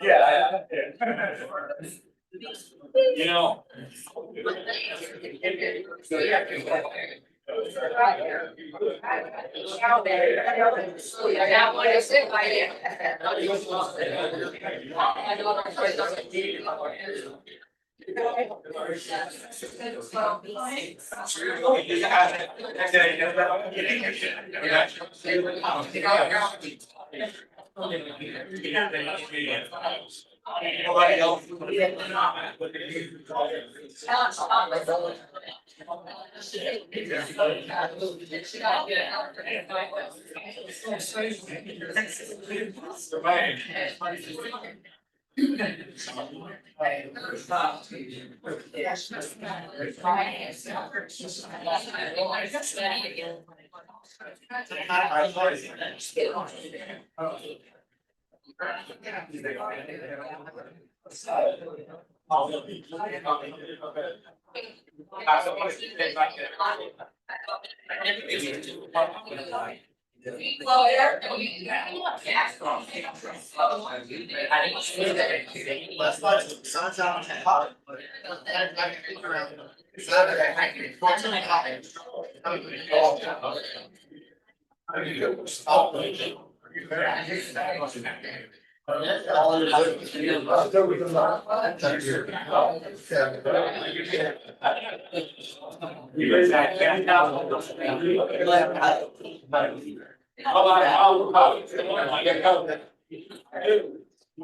Yeah. You know. Nobody else.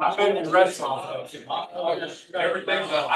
I've been in restaurants. Everything's a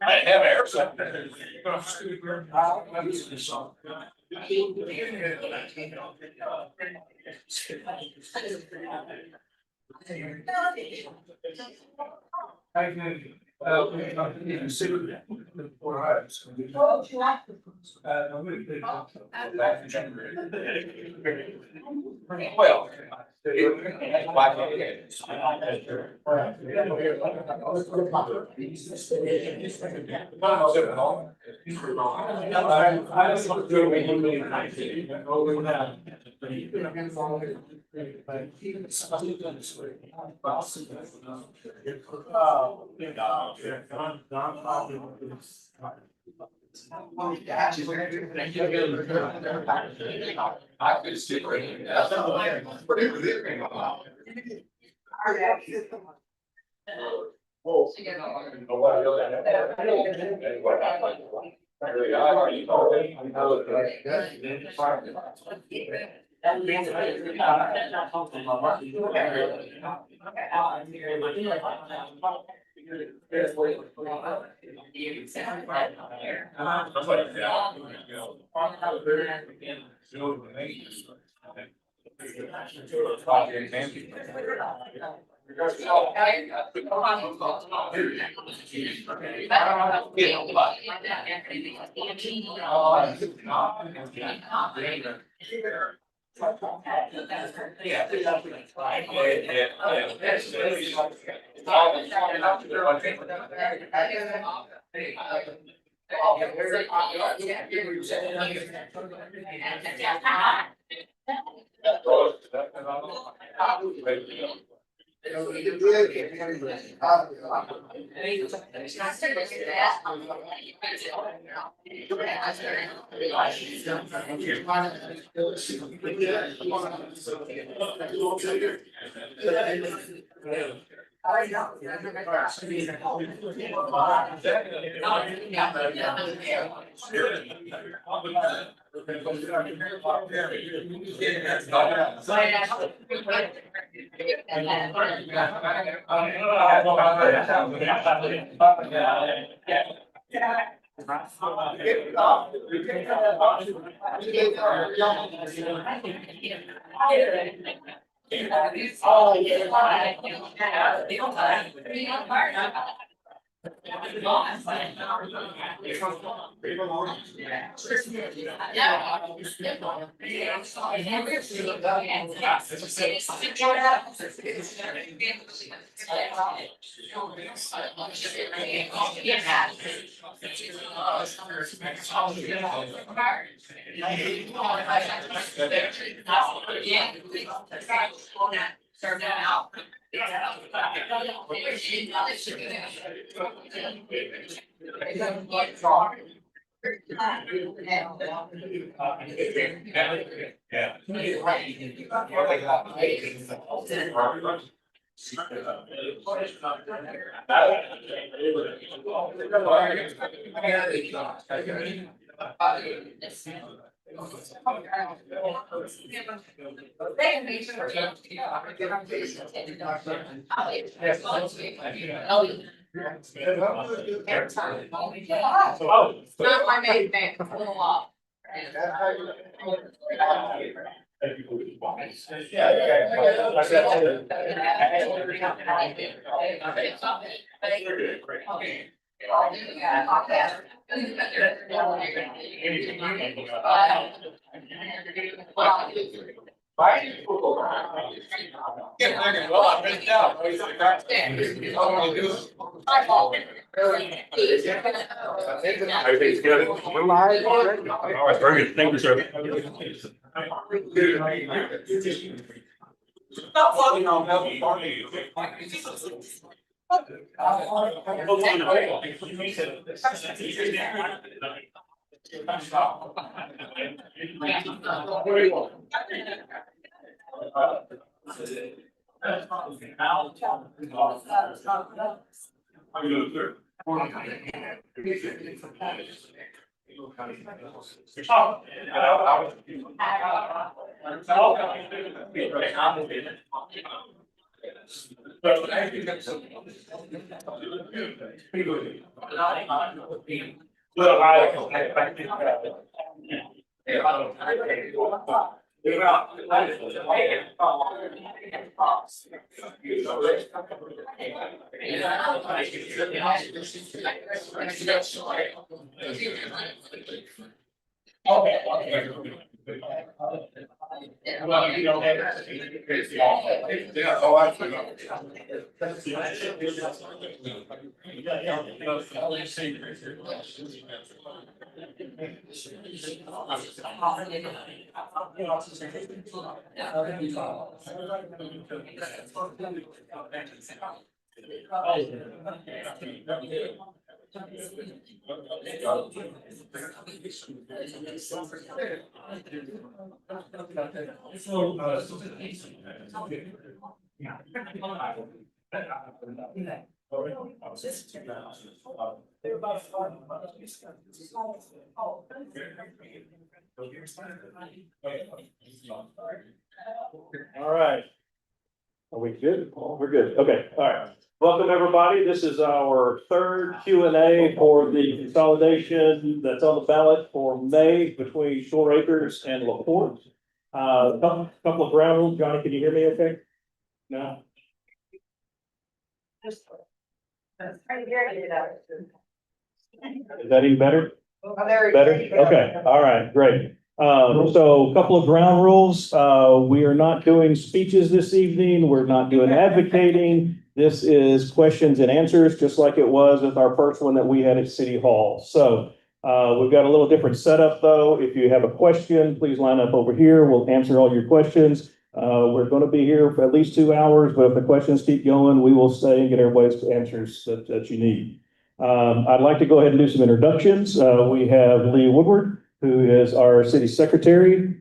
I have air. Well. I could stick Everything's good. We're live already. All right, very good. Thank you, sir. All right. Are we good? We're good. Okay, all right. Welcome, everybody. This is our third Q&A for the consolidation that's on the ballot for May between Shoreacres and Laporte. Couple of ground rules. Johnny, can you hear me okay? No? Is that even better? Better? Okay, all right, great. So a couple of ground rules. We are not doing speeches this evening. We're not doing advocating. This is questions and answers, just like it was with our first one that we had at City Hall. So we've got a little different setup though. If you have a question, please line up over here. We'll answer all your questions. We're going to be here for at least 2 hours, but if the questions keep going, we will stay and get everybody's answers that you need. I'd like to go ahead and do some introductions. We have Lee Woodward, who is our city secretary.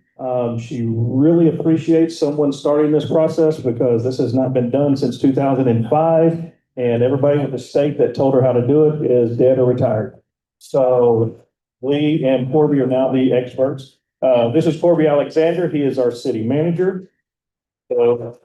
She really appreciates someone starting this process because this has not been done since 2005. And everybody in the state that told her how to do it is dead or retired. So Lee and Corby are now the experts. This is Corby Alexander. He is our city manager. So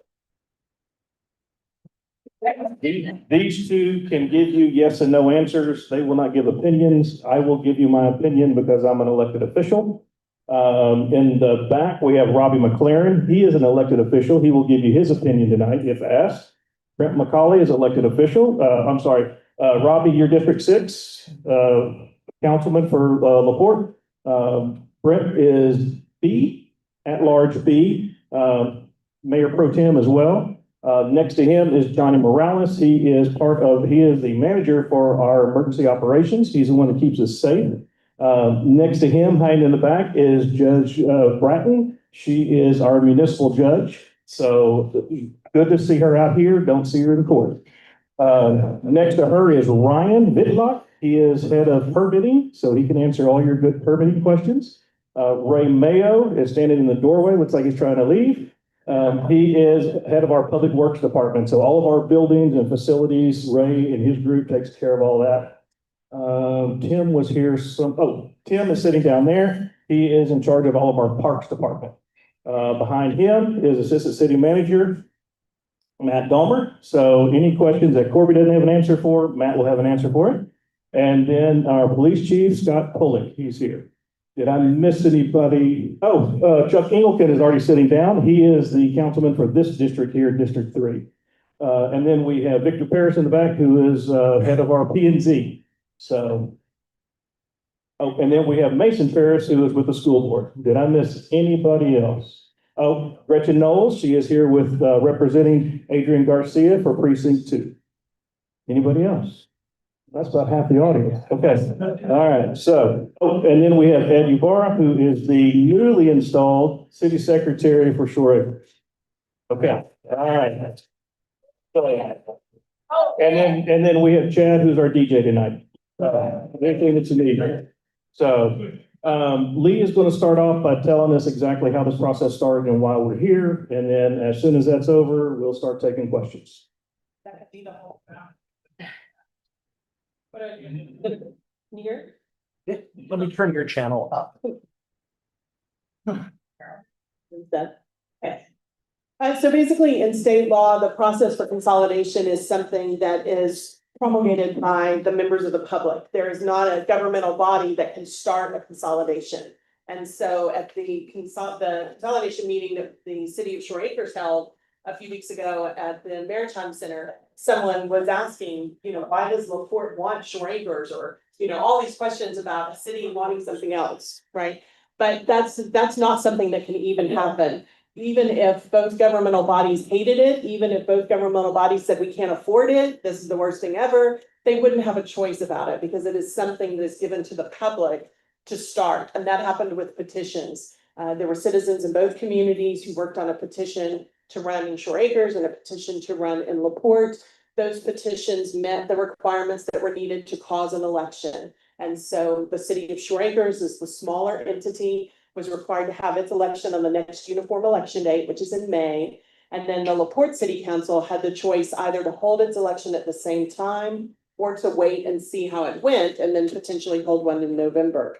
these two can give you yes and no answers. They will not give opinions. I will give you my opinion because I'm an elected official. In the back, we have Robbie McLaren. He is an elected official. He will give you his opinion tonight if asked. Brent McCauley is elected official. I'm sorry, Robbie, you're District 6, councilman for LaPorte. Brent is B, at large B, Mayor Pro Tem as well. Next to him is Johnny Morales. He is the manager for our emergency operations. He's the one that keeps us safe. Next to him, hiding in the back, is Judge Bratton. She is our municipal judge. So good to see her out here. Don't see her in court. Next to her is Ryan Vitlock. He is head of permitting, so he can answer all your good permitting questions. Ray Mayo is standing in the doorway. Looks like he's trying to leave. He is head of our public works department. So all of our buildings and facilities, Ray and his group takes care of all that. Tim was here Tim is sitting down there. He is in charge of all of our parks department. Behind him is assistant city manager, Matt Dahmer. So any questions that Corby doesn't have an answer for, Matt will have an answer for it. And then our police chief, Scott Pulick, he's here. Did I miss anybody? Chuck Ingleton is already sitting down. He is the councilman for this district here, District 3. And then we have Victor Paris in the back, who is head of our P&Z. So, and then we have Mason Ferris, who is with the school board. Did I miss anybody else? Oh, Gretchen Knowles, she is here with representing Adrian Garcia for Precinct 2. Anybody else? That's about half the audience. Okay. All right. So, and then we have Ed Ybarra, who is the newly installed city secretary for Shoreacres. Okay. All right. And then we have Chad, who's our DJ tonight. Anything that you need. So, Lee is going to start off by telling us exactly how this process started and why we're here. And then as soon as that's over, we'll start taking questions. Here? Let me turn your channel up. Okay. So basically in state law, the process for consolidation is something that is promulgated by the members of the public. There is not a governmental body that can start a consolidation. And so at the consolidation meeting that the city of Shoreacres held a few weeks ago at the Maritime Center, someone was asking, why does LaPorte want Shoreacres, or, all these questions about a city wanting something else, right? But that's not something that can even happen. Even if both governmental bodies hated it, even if both governmental bodies said we can't afford it, this is the worst thing ever, they wouldn't have a choice about it because it is something that is given to the public to start. And that happened with petitions. There were citizens in both communities who worked on a petition to run in Shoreacres and a petition to run in LaPorte. Those petitions met the requirements that were needed to cause an election. And so the city of Shoreacres is the smaller entity, was required to have its election on the next uniform election date, which is in May. And then the LaPorte City Council had the choice either to hold its election at the same time or to wait and see how it went and then potentially hold one in November.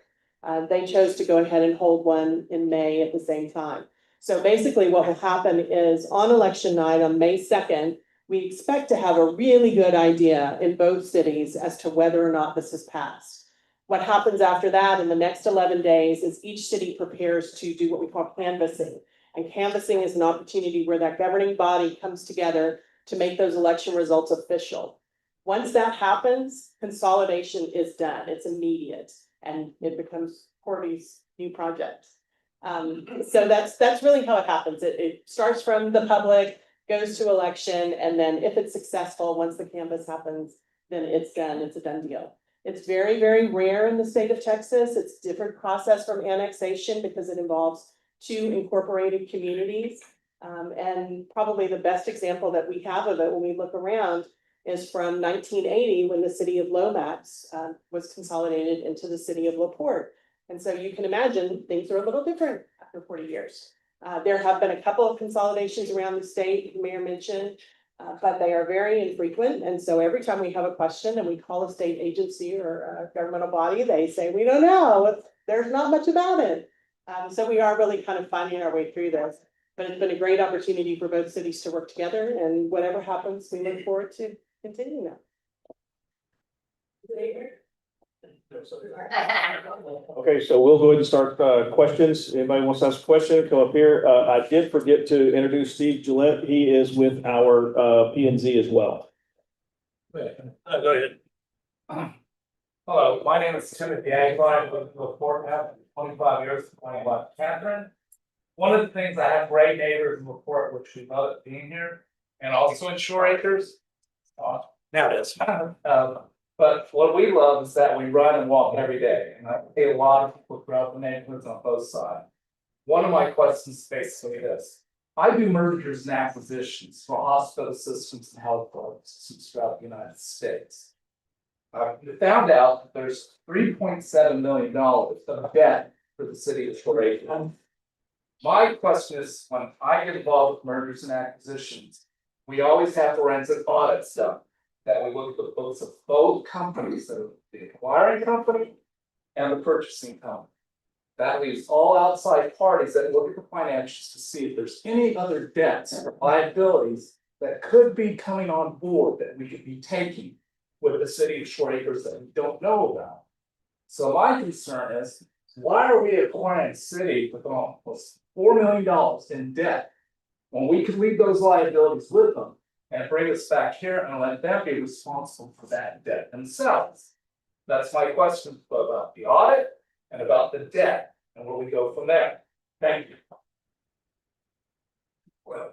They chose to go ahead and hold one in May at the same time. So basically what will happen is on election night on May 2nd, we expect to have a really good idea in both cities as to whether or not this has passed. What happens after that in the next 11 days is each city prepares to do what we call canvassing. And canvassing is an opportunity where that governing body comes together to make those election results official. Once that happens, consolidation is done. It's immediate and it becomes Corby's new project. So that's really how it happens. It starts from the public, goes to election, and then if it's successful, once the canvas happens, then it's done. It's a done deal. It's very, very rare in the state of Texas. It's a different process from annexation because it involves two incorporated communities. And probably the best example that we have of it when we look around is from 1980 when the city of Lomax was consolidated into the city of Porte. And so you can imagine things are a little different after 40 years. There have been a couple of consolidations around the state, the mayor mentioned, but they are very infrequent. And so every time we have a question and we call a state agency or a governmental body, they say, we don't know, there's not much about it. So we are really kind of finding our way through this. But it's been a great opportunity for both cities to work together, and whatever happens, we look forward to continuing that. Okay, so we'll go ahead and start questions. Anybody wants to ask a question, come up here. I did forget to introduce Steve Gillette. He is with our P and Z as well. Go ahead. Hello, my name is Timothy Agline with Porte, have 25 years, my wife Catherine. One of the things, I have great neighbors in Porte, which we love it being here, and also in Shoreacres. Now it is. But what we love is that we run and walk every day, and I see a lot of people throughout the neighborhoods on both sides. One of my questions is basically this: I do mergers and acquisitions for hospital systems and health systems throughout the United States. I found out that there's $3.7 million of debt for the city of Shoreacres. My question is, when I get involved with mergers and acquisitions, we always have forensic audits done. That we look at the books of both companies, the acquiring company and the purchasing company. That leaves all outside parties that look at the financials to see if there's any other debts or liabilities that could be coming on board that we could be taking with the city of Shoreacres that we don't know about. So my concern is, why are we acquiring city with almost $4 million in debt when we could leave those liabilities with them and bring us back here and let them be responsible for that debt themselves? That's my question about the audit and about the debt and where we go from there. Thank you. Well,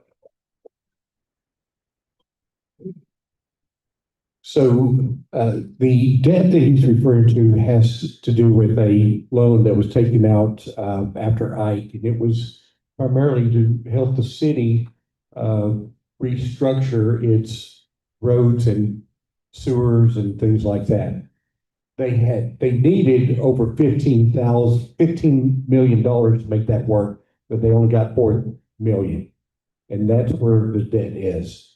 So the debt that he's referring to has to do with a loan that was taken out after Ike, and it was primarily to help the city restructure its roads and sewers and things like that. They needed over $15 million to make that work, but they only got $4 million, and that's where the debt is.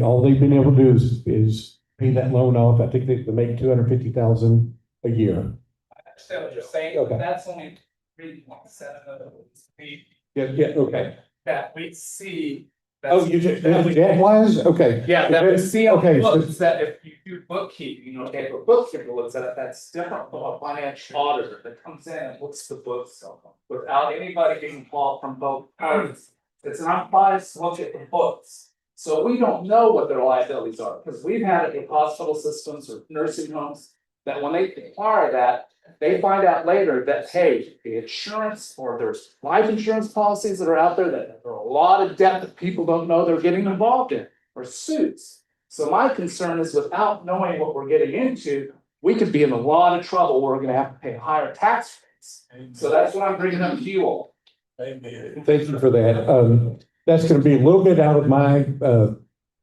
All they've been able to do is pay that loan off. I think they make $250,000 a year. I understand what you're saying, Okay. but that's only 3.7 of the Yeah, okay. that we see. Oh, you just, debt wise? Okay. Yeah, that we see on the Okay, so- books, that if you do bookkeeping, you know, if a bookkeeper looks at it, that's different from a financial auditor that comes in and looks at the books without anybody being involved from both parties. It's an unbiased look at the books. So we don't know what their liabilities are, because we've had it in hospital systems or nursing homes, that when they acquire that, they find out later that, hey, the insurance or there's life insurance policies that are out there, that there are a lot of debt that people don't know they're getting involved in, or suits. So my concern is, without knowing what we're getting into, we could be in a lot of trouble where we're gonna have to pay higher tax rates. So that's what I'm bringing up to you all. Thank you for that. That's gonna be a little bit out of my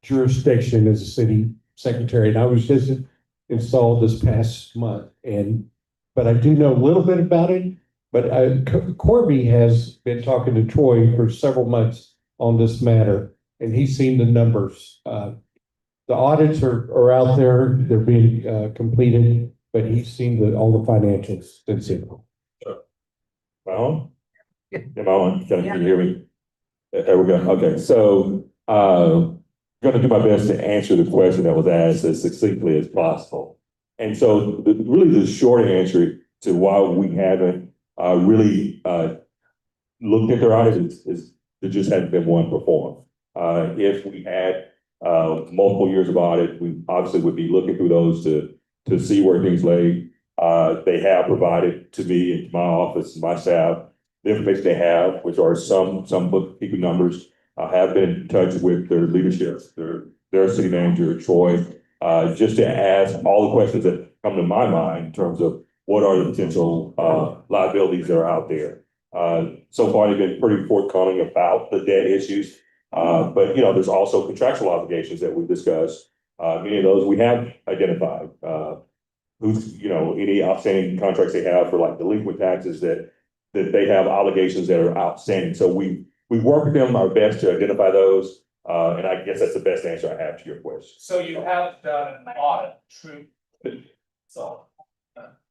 jurisdiction as a city secretary, and I was just installed this past month, but I do know a little bit about it. But Corby has been talking to Troy for several months on this matter, and he's seen the numbers. The audits are out there, they're being completed, but he's seen all the financials since it. Well, am I on? Can you hear me? There we go. Okay, so gonna do my best to answer the question that was asked as succinctly as possible. And so really the short answer to why we haven't really looked at their audits is there just hasn't been one performed. If we had multiple years of audit, we obviously would be looking through those to see where things lay. They have provided to me and to my office and my staff the information they have, which are some bookkeeping numbers. I have been in touch with their leadership, their city manager, Troy, just to ask all the questions that come to my mind in terms of what are the potential liabilities that are out there. So far, they've been pretty forthcoming about the debt issues. But there's also contractual obligations that we've discussed. Many of those we have identified. Who's, any outstanding contracts they have for like delinquent taxes that they have obligations that are outstanding. So we work with them our best to identify those. And I guess that's the best answer I have to your question. So you have done an audit, true? So.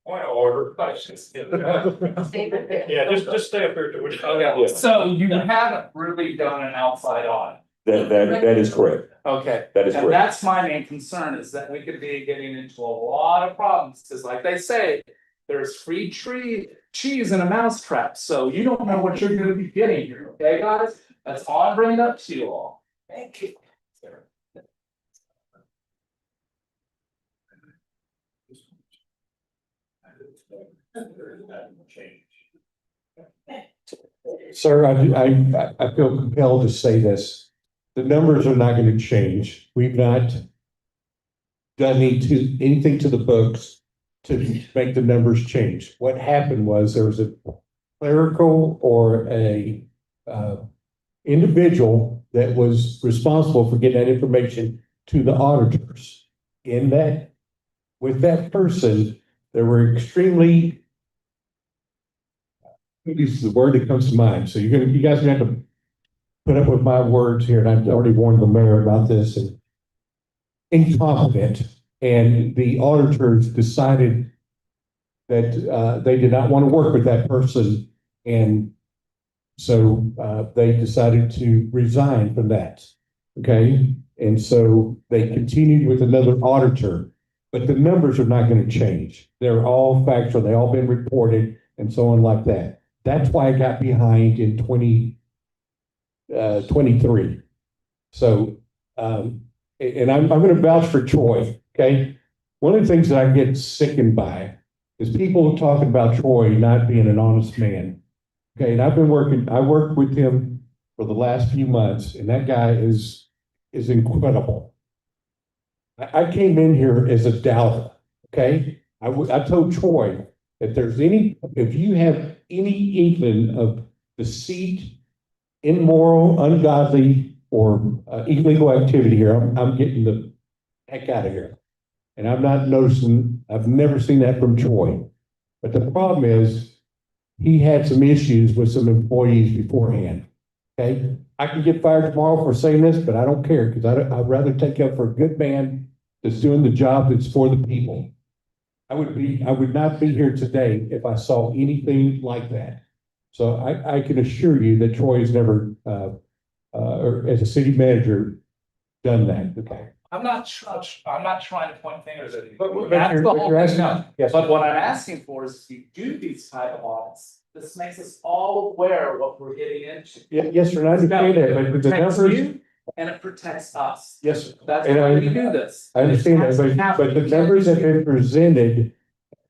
Point of order. I should skip. Yeah, just stay up here till we. Okay, so you haven't really done an outside audit. That is correct. Okay. That is And correct. that's my main concern is that we could be getting into a lot of problems, because like they say, there's free cheese in a mousetrap, so you don't know what you're gonna be getting here, okay, guys? That's all I'm bringing up to you all. Thank you. Sir, I feel compelled to say this. The numbers are not going to change. We've not done anything to the books to make the numbers change. What happened was there was a clerical or a individual that was responsible for getting that information to the auditors. With that person, there were extremely, this is the word that comes to mind. So you guys are gonna have to put up with my words here, and I've already warned the mayor about this, and incompetent. And the auditors decided that they did not want to work with that person. And so they decided to resign from that. Okay. And so they continued with another auditor, but the numbers are not going to change. They're all factual. They all been reported and so on like that. That's why I got behind in 2023. So, and I'm going to vouch for Troy. Okay. One of the things that I get sickened by is people talking about Troy not being an honest man. Okay. And I worked with him for the last few months, and that guy is incredible. I came in here as a doubter. Okay. I told Troy that if you have any inkling of deceit, immoral, ungodly, or illegal activity here, I'm getting the heck out of here. And I'm not noticing, I've never seen that from Troy. But the problem is, he had some issues with some employees beforehand. Okay, I can get fired tomorrow for saying this, but I don't care, because I'd rather take up for a good man that's doing the job that's for the people. I would not be here today if I saw anything like that. So I can assure you that Troy has never, or as a city manager, done that. Okay. I'm not trying to point fingers at you. But That's you're- the but whole you're thing. asking- No. yes. But what I'm asking for is if you do these type of audits, this makes us all aware of what we're getting into. Yes, sir, and I understand that, but It the protects numbers, you and it protects us. yes, sir. That's And why we do this. I understand It has to that, happen. but the You can't numbers that just- have been presented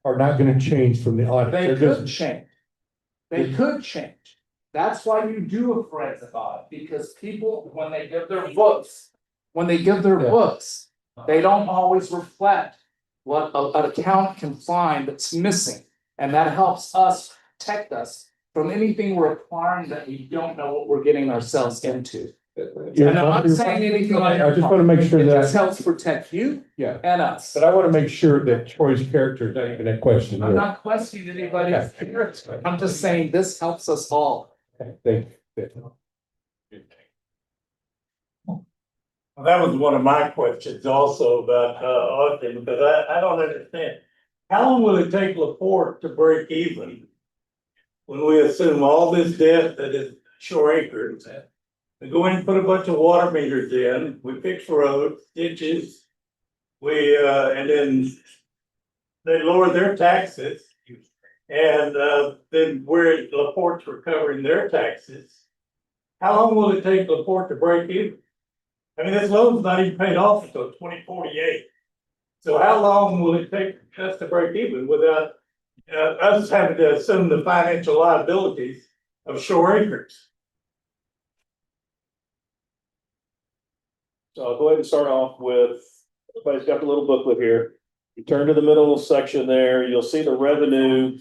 are not gonna change from the audit. They They're could just- change. They could change. That's why you do a forensic audit, because people, when they give their books, they don't always reflect what an account can find that's missing. And that helps us protect us from anything we're acquiring that we don't know what we're getting ourselves into. You're- And I'm not saying anything like. I just wanna make sure It that, just helps protect you yeah, and us. but I wanna make sure that Troy's character is not even that question. I'm not questioning anybody's character. I'm just saying this helps us all. Thank you. Well, that was one of my questions also about auditing, because I don't understand. How long will it take Laporte to break even? When we assume all this debt that is Shoreacres, we go in and put a bunch of water meters in, we fix roads, ditches. And then they lower their taxes. And then we're Laporte's recovering their taxes. How long will it take Laporte to break even? I mean, this loan's not even paid off until 2048. So how long will it take us to break even without us having to assume the financial liabilities of Shoreacres? So I'll go ahead and start off with, everybody's got the little booklet here. You turn to the middle section there, you'll see the revenue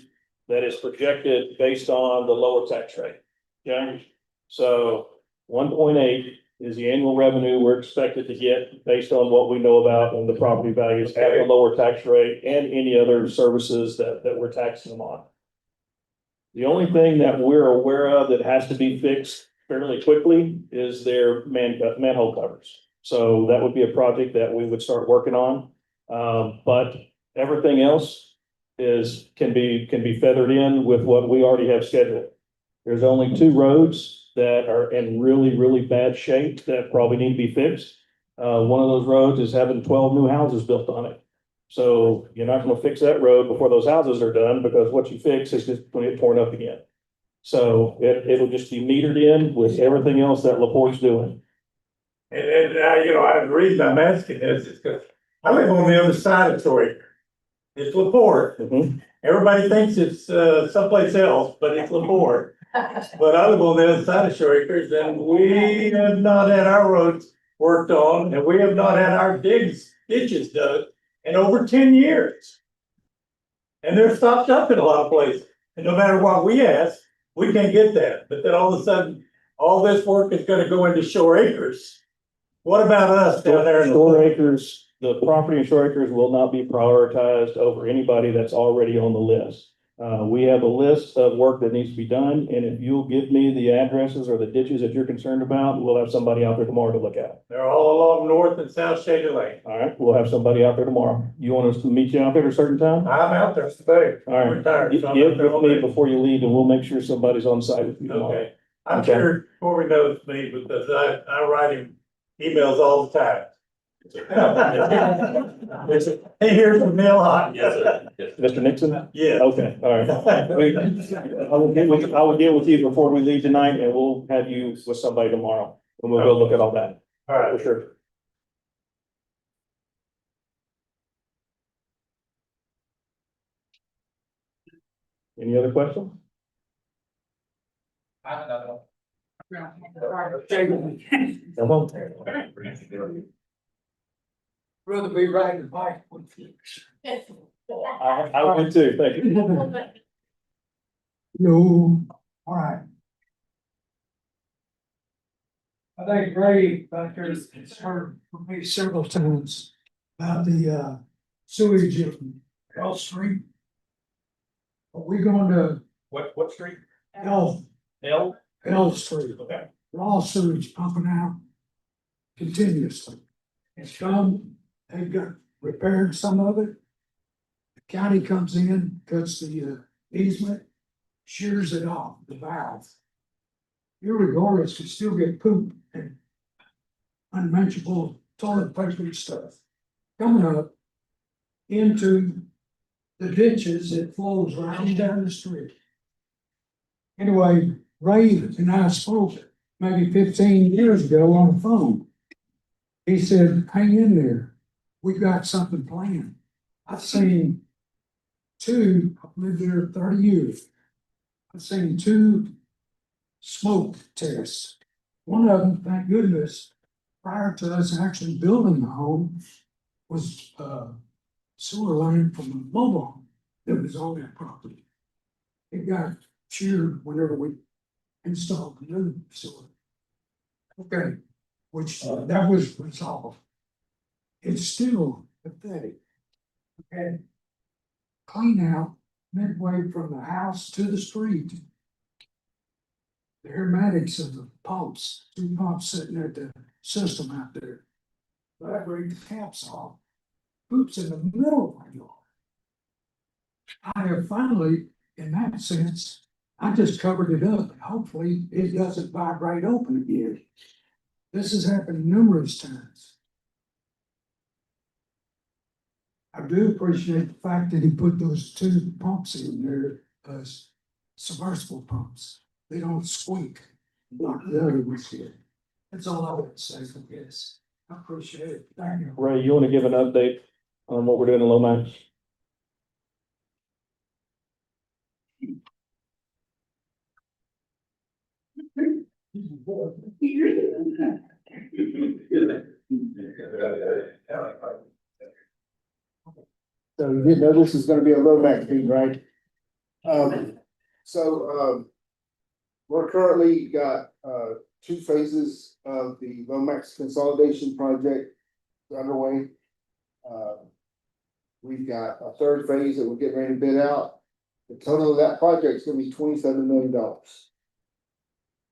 that is projected based on the lower tax rate. Okay, so 1.8 is the annual revenue we're expected to get based on what we know about and the property values at the lower tax rate and any other services that we're taxing them on. The only thing that we're aware of that has to be fixed fairly quickly is their manhole covers. So that would be a project that we would start working on. But everything else can be feathered in with what we already have scheduled. There's only 2 roads that are in really, really bad shape that probably need to be fixed. One of those roads is having 12 new houses built on it. So you're not gonna fix that road before those houses are done, because what you fix is just gonna get torn up again. So it'll just be metered in with everything else that LaPorte's doing. And the reason I'm asking this is because I live on the other side of Shoreacres. It's LaPorte. Mhm. Everybody thinks it's someplace else, but it's LaPorte. But I live on the other side of Shoreacres, and we have not had our roads worked on, and we have not had our ditches dug in over 10 years. And they're stopped up in a lot of places, and no matter what we ask, we can't get that. But then all of a sudden, all this work is gonna go into Shoreacres. What about us down there in Shoreacres, the property in Shoreacres will not be prioritized over anybody that's already on the list. We have a list of work that needs to be done, and if you'll give me the addresses or the ditches that you're concerned about, we'll have somebody out there tomorrow to look at. They're all along North and South Shady Lane. All right, we'll have somebody out there tomorrow. You want us to meet you out there at a certain time? I'm out there today. All right, I'm retired. get so I'm out there with all me day. before you leave, and we'll make sure somebody's on site with you tomorrow. Okay, I'm Okay. sure Corey knows me because I write him emails all the time. He hears from me a lot. Yes, sir. Yes. Mr. Nixon? Yeah. Okay, all right. I will get with you before we leave tonight, and we'll have you with somebody tomorrow, and we'll go look at all that, All right. for sure. Any other questions? I have another one. Come on. Rather be riding a bike. I would too, thank you. No, all right. I think Ray back there has heard from me several times about the sewage in L Street. Are we going to What street? L Street? Okay. Raw sewage pumping out continuously. It's done, they've got repaired some of it. The county comes in, cuts the easement, shears it off, the valve. Irregardless, you still get poop and unmentionable toilet paper stuff coming up into the ditches that flows right down the street. Anyway, Ray and I spoke maybe 15 years ago on the phone. He said, hang in there, we got something planned. I've seen 2, I've lived there 30 years. I've seen 2 smoke tests. One of them, thank goodness, prior to us actually building the home, was sewer line from a mobile home that was on that property. It got sheared whenever we installed the new sewer. Okay, which that was resolved. It's still pathetic. Okay. Clean out midway from the house to the street. The aromatics of the pumps, 2 pumps sitting at the system out there. Vibrate the caps off. Poops in the middle of my yard. I have finally, in that sense, I just covered it up and hopefully it doesn't vibrate open again. This has happened numerous times. I do appreciate the fact that he put those 2 pumps in there as submersible pumps. They don't squeak like the other ones did. That's all I would say for this. I appreciate it. Thank you. Ray, you want to give an update on what we're doing in Lomax? So you didn't know this is gonna be a Lomax meeting, right? We're currently got, two phases of the Lomax consolidation project underway. We've got a third phase that we're getting ready to bid out. The total of that project is gonna be $27 million.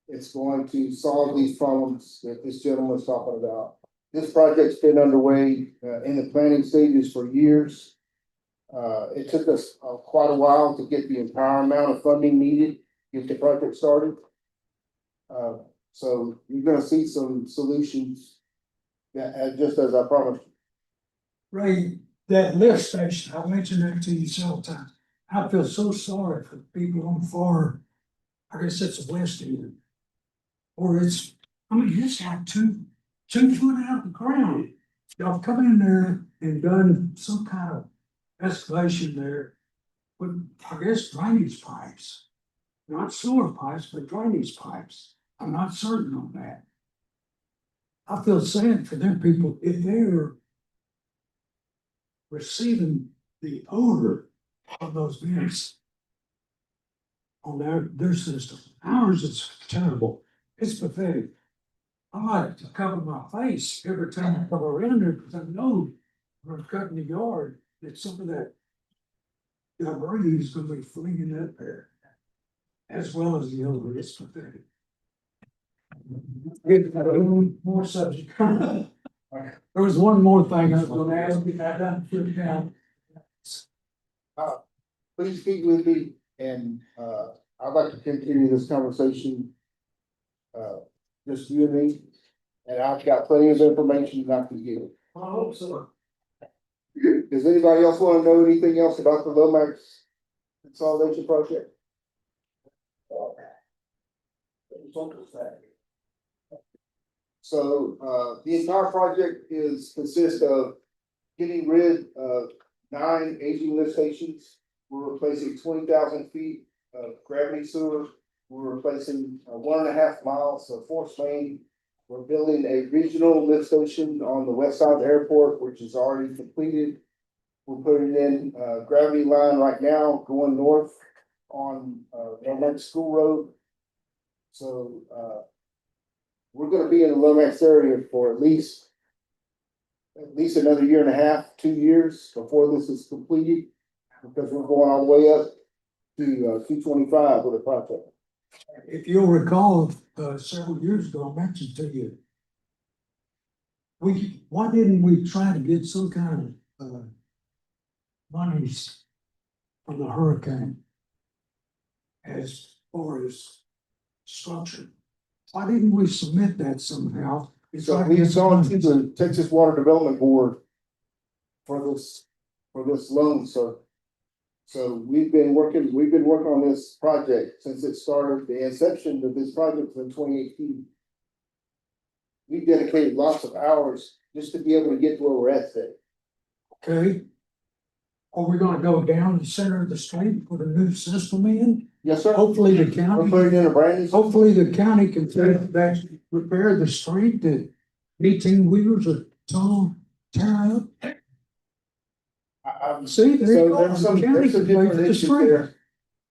It's going to solve these problems that this gentleman was talking about. This project's been underway, in the planning stages for years. It took us quite a while to get the entire amount of funding needed, to get the project started. So you're gonna see some solutions that, just as I promised. Ray, that lift station, I mentioned that to you several times. I feel so sorry for people on far, I guess it's the west end. Or it's, I mean, it's like 2 foot out of the ground. Y'all come in there and done some kind of excavation there with, I guess, drainage pipes. Not sewer pipes, but drainage pipes. I'm not certain on that. I feel sad for them people if they're receiving the odor of those vents on their system. Ours is terrible. It's pathetic. I like to cover my face every time I come around there because I know when I'm cutting the yard that some of that debris is gonna be flinging up there. As well as the odor. It's pathetic. More subject. There was one more thing I was gonna ask you. I done put it down. Please speak with me, and, I'd like to continue this conversation. Just you and me, and I've got plenty of information that I can give. I hope so. Does anybody else want to know anything else about the Lomax consolidation project? So, the entire project consists of getting rid of 9 aging lift stations. We're replacing 20,000 feet of gravity sewer. We're replacing 1.5 miles of force main. We're building a regional lift station on the west side of the airport, which is already completed. We're putting in a gravity line right now going north on Lomax School Road. So we're gonna be in the Lomax area for at least another 1.5 to 2 years before this is completed, because we're going all the way up to 225 with the project. If you'll recall, several years ago, I mentioned to you. Why didn't we try to get some kind of monies from the hurricane? As far as structure, why didn't we submit that somehow? So we've gone to the Texas Water Development Board for this loan, so. So we've been working on this project since it started. The inception of this project was in 2018. We dedicated lots of hours just to be able to get to where we're at today. Okay. Are we gonna go down the center of the street, put a new system in? Yes, sir. Hopefully the We're county, putting in a brand new. hopefully the county can repair the street that 18-wheelers are tearing up. See, there you So go. there's some The county could pay for different the issues street. there.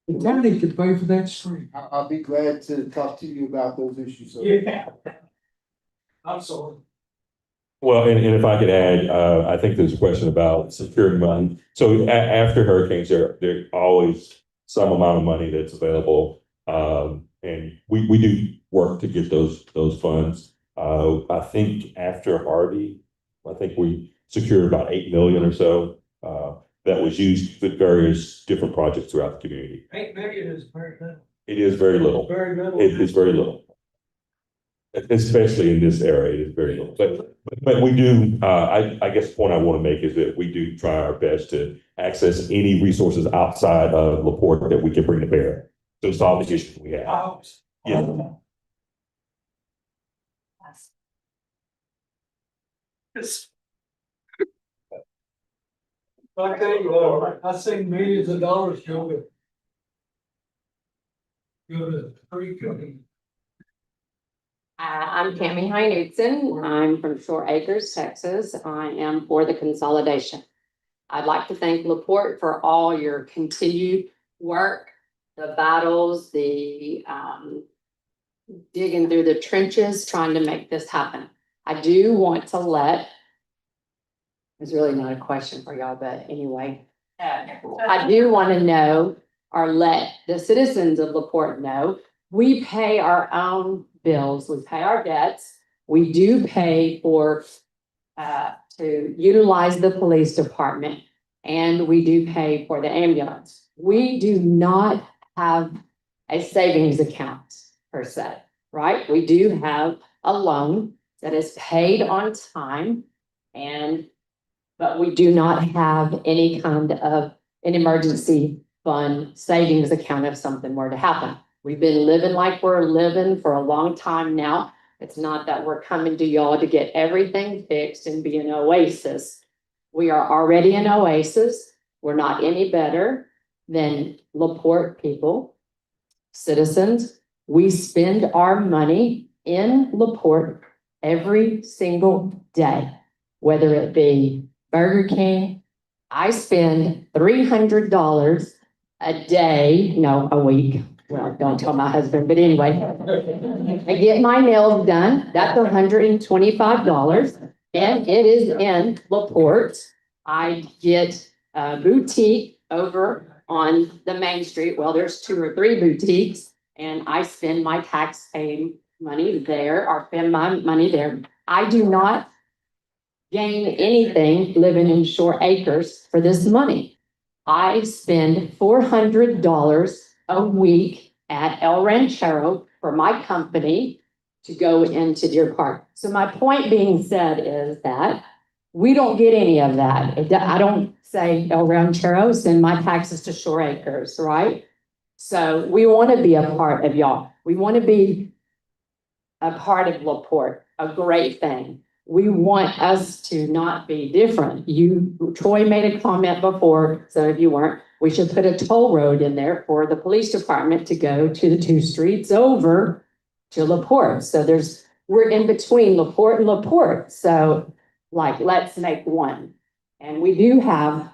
The county could pay for that street. I'll be glad to talk to you about those issues. sir. Yeah. I'm sorry. Well, and if I could add, I think there's a question about securing money. So after hurricanes, there always some amount of money that's available. And we do work to get those funds. I think after Harvey, I think we secured about 8 million or so. That was used with various different projects throughout the community. 8 million is very little. It is very little. Very little. It is very little. Especially in this area, it is very little. But we do, I guess the point I want to make is that we do try our best to access any resources outside of LaPorte that we can bring to bear to solve the issues we have. Yeah. I tell you, I seen millions of dollars go to free cooking. I'm Tammy Hynudson. I'm from Shoreacres, Texas. I am for the consolidation. I'd like to thank Laporte for all your continued work, the battles, the digging through the trenches, trying to make this happen. I do want to let, it's really not a question for y'all, but anyway. I do want to know or let the citizens of Laporte know, we pay our own bills, we pay our debts. We do pay for, to utilize the police department, and we do pay for the ambulance. We do not have a savings account per se, right? We do have a loan that is paid on time, but we do not have any kind of an emergency fund savings account if something were to happen. We've been living like we're living for a long time now. It's not that we're coming to y'all to get everything fixed and be an oasis. We are already an oasis. We're not any better than Laporte people, citizens. We spend our money in Laporte every single day, whether it be Burger King. I spend $300 a day, no, a week. Well, don't tell my husband, but anyway. I get my nails done. That's $125, and it is in Laporte. I get a boutique over on the main street. Well, there's 2 or 3 boutiques, and I spend my tax paying money there, or spend my money there. I do not gain anything living in Shoreacres for this money. I spend $400 a week at El Ranchero for my company to go into Deer Park. So my point being said is that we don't get any of that. I don't say El Ranchero, send my taxes to Shoreacres, right? So we want to be a part of y'all. We want to be a part of Laporte, a great thing. We want us to not be different. Troy made a comment before, some of you weren't, we should put a toll road in there for the police department to go to the 2 streets over to Laporte. So we're in between Laporte and Laporte. So let's make one. And we do have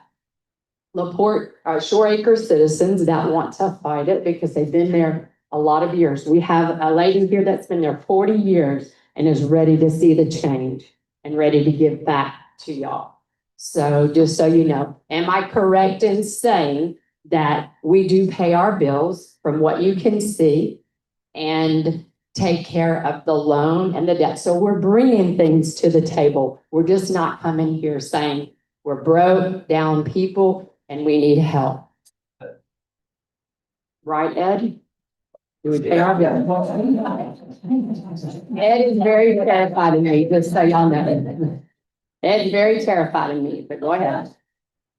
Laporte, Shoreacres citizens that want to fight it because they've been there a lot of years. We have a lady here that's been there 40 years and is ready to see the change and ready to give back to y'all. So just so you know, am I correct in saying that we do pay our bills from what you can see and take care of the loan and the debt? So we're bringing things to the table. We're just not coming here saying we're broke down people and we need help. Right, Ed? Do we pay our bills? Ed is very terrified of me, just so y'all know. Ed's very terrified of me, but go ahead.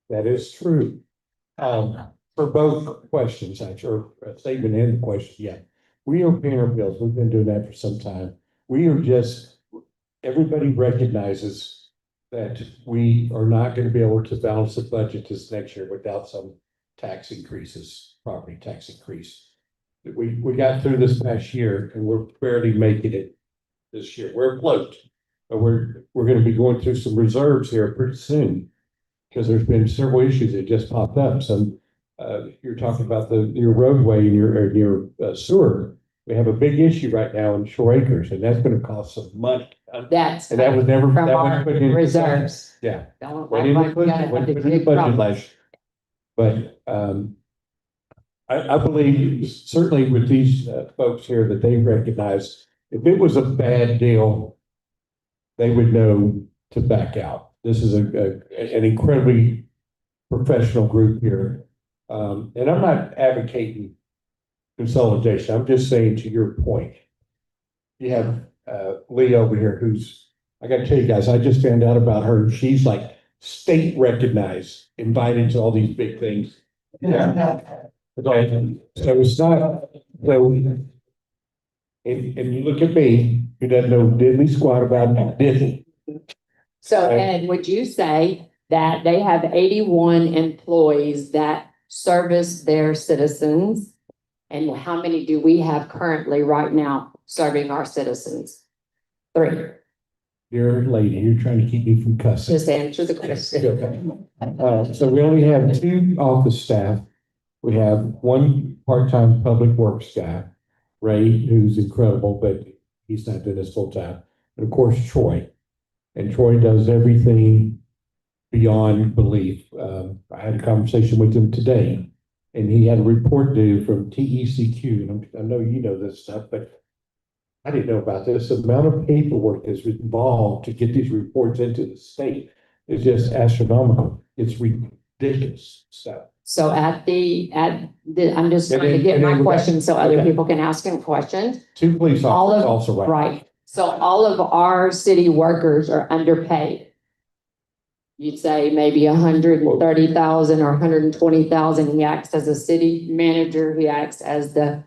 That is true. For both questions, actually, or a statement and the question, yeah. We are paying our bills. We've been doing that for some time. We are everybody recognizes that we are not going to be able to balance the budget this next year without some tax increases, property tax increase. We got through this past year and we're barely making it this year. We're afloat, but we're going to be going through some reserves here pretty soon because there's been several issues that just popped up. So you're talking about your roadway and your sewer. We have a big issue right now in Shoreacres, and that's going to cost some money. That was never from that our was put in reserves. Yeah, Don't went act in like we gotta have the the budget big problem. last year. But I believe certainly with these folks here that they recognize if it was a bad deal, they would know to back out. This is an incredibly professional group here. And I'm not advocating consolidation. I'm just saying to your point, you have Lee over here I got to tell you guys, I just found out about her. She's like state recognized, invited to all these big things. Yeah. So it's not, and you look at me, who doesn't know diddly squat about Disney. So Ed, would you say that they have 81 employees that service their citizens. And how many do we have currently right now serving our citizens? 3. Dear lady, you're trying to keep me from cussing. Just answer the question. So we only have 2 office staff. We have 1 part-time public works guy, Ray, who's incredible, but he's not doing this full time. And of course, Troy. And Troy does everything beyond belief. I had a conversation with him today, and he had a report due from TECQ. And I know you know this stuff, but I didn't know about this. The amount of paperwork that's involved to get these reports into the state is just astronomical. It's ridiculous stuff. So I'm just trying to And get then my we got- question so other okay. people can ask him questions. 2 police All officers of, also, right? right, so all of our city workers are underpaid. You'd say maybe 130,000 or 120,000. He acts as a city manager, he acts as the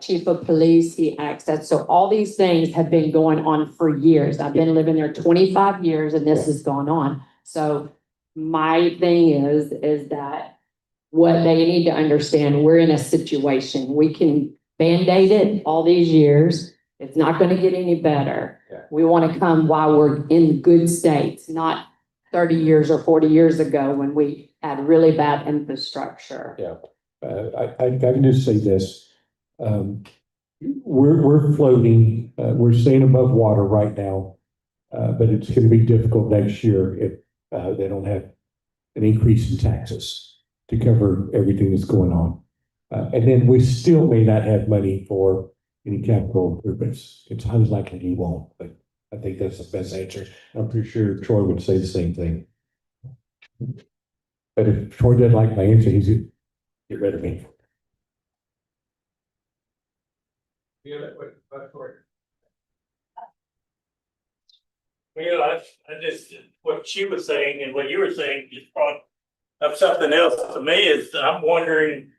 chief of police, he acts as, so all these things have been going on for years. I've been living there 25 years and this has gone on. So my thing is that what they need to understand, we're in a situation, we can Band-Aid it all these years. It's not gonna get any better. Yeah. We wanna come while we're in good states, not 30 years or 40 years ago when we had really bad infrastructure. Yeah. I can just say this. We're floating, we're staying above water right now. But it's gonna be difficult next year if they don't have an increase in taxes to cover everything that's going on. And then we still may not have money for any capital improvements. It's highly likely we won't, but I think that's the best answer. I'm pretty sure Troy would say the same thing. But if Troy doesn't like my answer, he's gonna get rid of me. Well, I just, what she was saying and what you were saying just brought up something else to me is I'm wondering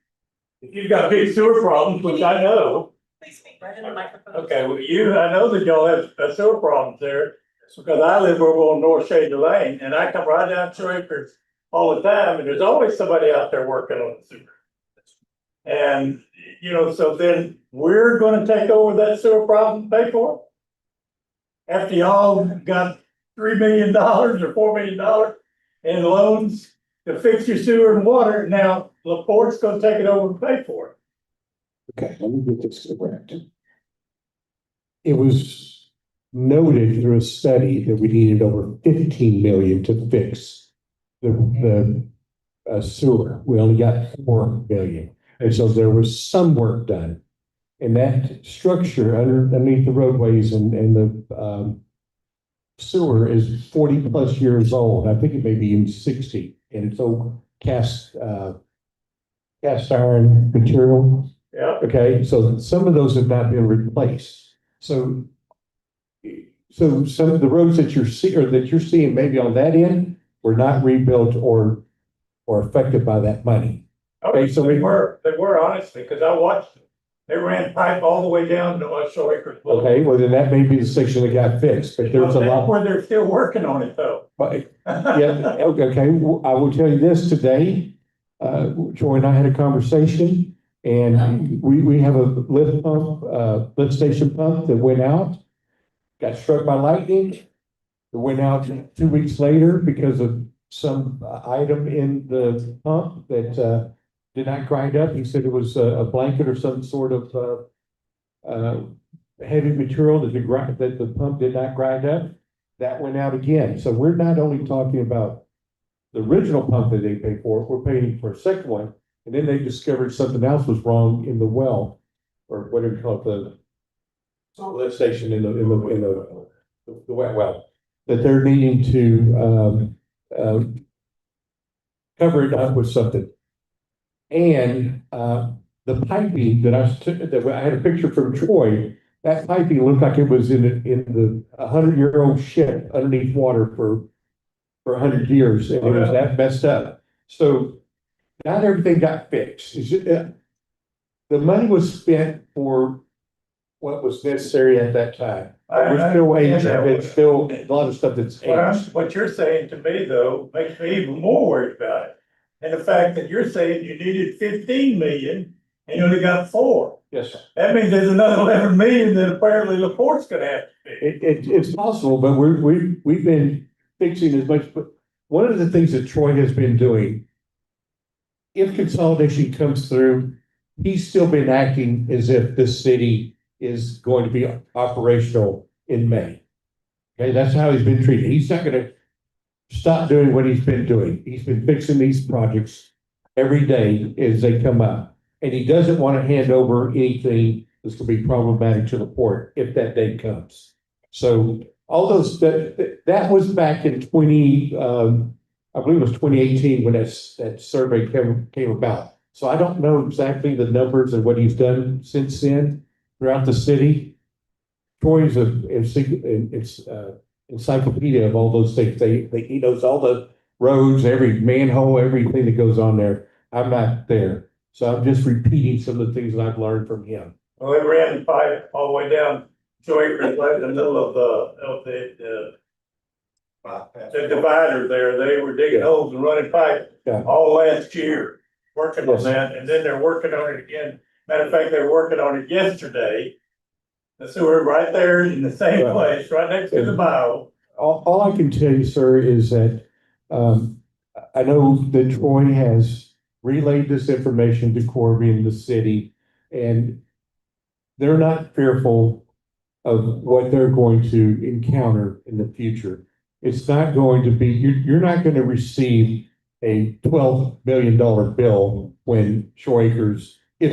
if you've got big sewer problems, which I know. Please speak right in the microphone. Okay, well, I know that y'all have sewer problems there because I live over on North Shady Lane and I come right down Shoreacres all the time and there's always somebody out there working on the sewer. And, so then we're gonna take over that sewer problem and pay for it? After y'all got $3 million or $4 million in loans to fix your sewer and water, now LaPorte's gonna take it over and pay for it. Okay, let me get this correct. It was noted through a study that we needed over 15 million to fix the sewer. We only got 4 million. And so there was some work done. And that structure underneath the roadways and the sewer is 40 plus years old. I think it may be even 60. And it's old cast iron material. Yeah. Okay, so some of those have not been replaced. So some of the roads that you're seeing maybe on that end were not rebuilt or affected by that money. Okay, so they were honestly, because I watched them. They ran pipe all the way down to Shoreacres. Okay, well, then that may be the section that got fixed, but there's a lot. Where they're still working on it though. But, yeah, okay, I will tell you this today. Troy and I had a conversation and we have a lift station pump that went out, got struck by lightning. It went out 2 weeks later because of some item in the pump that did not grind up. He said it was a blanket or some sort of heavy material that the pump did not grind up. That went out again. So we're not only talking about the original pump that they paid for, we're paying for a second one. And then they discovered something else was wrong in the well, or whatever you call it, the lift station in the wet well, that they're needing to cover it up with something. And the piping that I had a picture from Troy, that piping looked like it was in the 100-year-old ship underneath water for 100 years, and it was that messed up. So not everything got fixed. The money was spent for what was necessary at that time. I We're still waiting, understand that. it's still a lot of stuff that's aged. What you're saying to me though, makes me even more worried about it. And the fact that you're saying you needed 15 million and you only got 4. Yes, sir. That means there's another 11 million that apparently Laporte's gonna have to pay. It's possible, but we've been fixing as much, but one of the things that Troy has been doing, if consolidation comes through, he's still been acting as if this city is going to be operational in May. Okay, that's how he's been treated. He's not gonna stop doing what he's been doing. He's been fixing these projects every day as they come up. And he doesn't want to hand over anything that's gonna be problematic to the port if that day comes. So all those, that was back in I believe it was 2018 when that survey came about. So I don't know exactly the numbers and what he's done since then throughout the city. Troy's encyclopedia of all those things. He knows all the roads, every manhole, everything that goes on there. I'm not there. So I'm just repeating some of the things that I've learned from him. Well, they ran the pipe all the way down Shoreacres, right in the middle of the divider there. They were digging holes and running pipe Yeah. all last year, working on Yes. that. And then they're working on it again. Matter of fact, they were working on it yesterday. The sewer right there in the same Right. place, right next to the bio. All I can tell you, sir, is that, I know that Troy has relayed this information to Corby and the city, and they're not fearful of what they're going to encounter in the future. It's not going to be, you're not going to receive a $12 million bill when if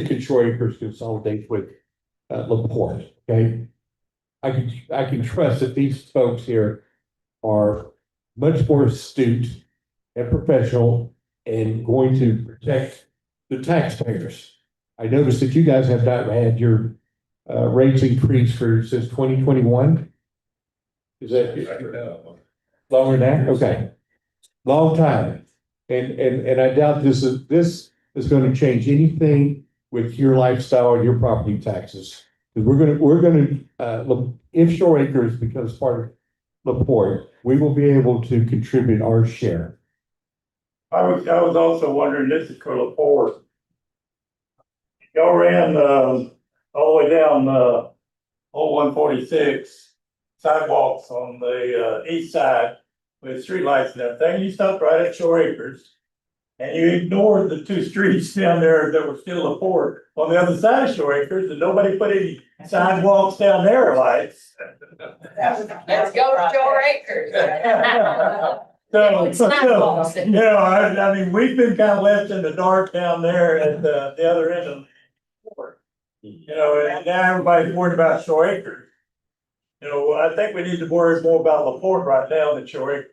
Shoreacres consolidates with Laporte, okay? I can trust that these folks here are much more astute and professional and going to protect the taxpayers. I noticed that you guys have not had your rates increased since 2021. Is that longer than that? Okay. Long time. And I doubt this is going to change anything with your lifestyle and your property taxes. We're gonna, if Shoreacres becomes part of Laporte, we will be able to contribute our share. I was also wondering, this is for Laporte. Y'all ran, all the way down, 146 sidewalks on the east side with streetlights and everything. You stopped right at Shoreacres. And you ignored the 2 streets down there that were still Laporte on the other side of Shoreacres, and nobody put any sidewalks down there lights. Let's go to Shoreacres. So, you know, I mean, we've been kind of left in the dark down there at the other end of Laporte. You know, and now everybody's worried about Shoreacres. You know, I think we need to worry more about Laporte right now than Shoreacres.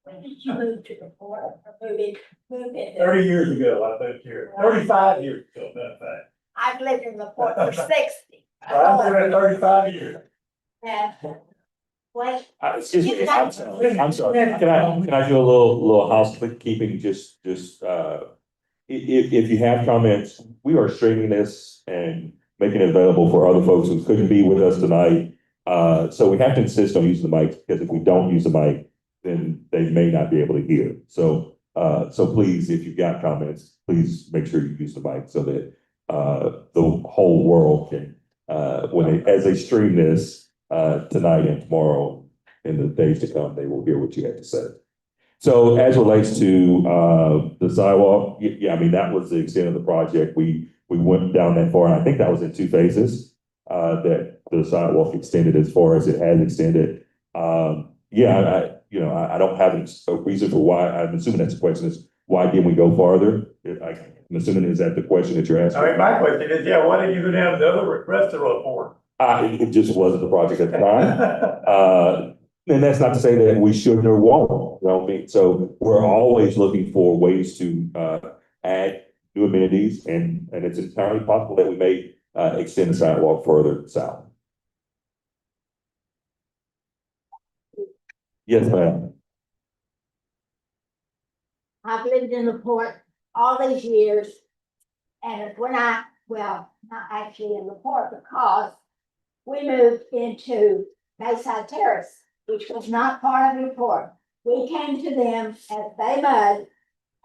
When did you move to the port? Move it? 30 years ago, I moved here. 35 years ago, matter of fact. I've lived in the port for 60. I've been here 35 years. And well, Excuse me, I'm sorry. Can I do a little housekeeping, just, if you have comments, we are streaming this and making it available for other folks who couldn't be with us tonight. So we have to insist on using the mic, because if we don't use the mic, then they may not be able to hear. So please, if you've got comments, please make sure you use the mic so that the whole world can, as they stream this tonight and tomorrow and the days to come, they will hear what you have to say. So as relates to the sidewalk, yeah, I mean, that was the extent of the project. We went down that far, and I think that was in 2 phases that the sidewalk extended as far as it has extended. I don't have a reason for why. I'm assuming that's the question, is why didn't we go farther? I'm assuming, is that the question that you're asking? I mean, my question is, yeah, why didn't you go down the other rest of the report? It just wasn't the project at the time. And that's not to say that we shouldn't or won't, you know what I mean? So we're always looking for ways to add new amenities, and it's entirely possible that we may extend the sidewalk further south. Yes, ma'am. I've lived in the port all these years. And when I well, not actually in LaPorte, because we moved into Bayside Terrace, which was not part of LaPorte. We came to them as Bay Mud,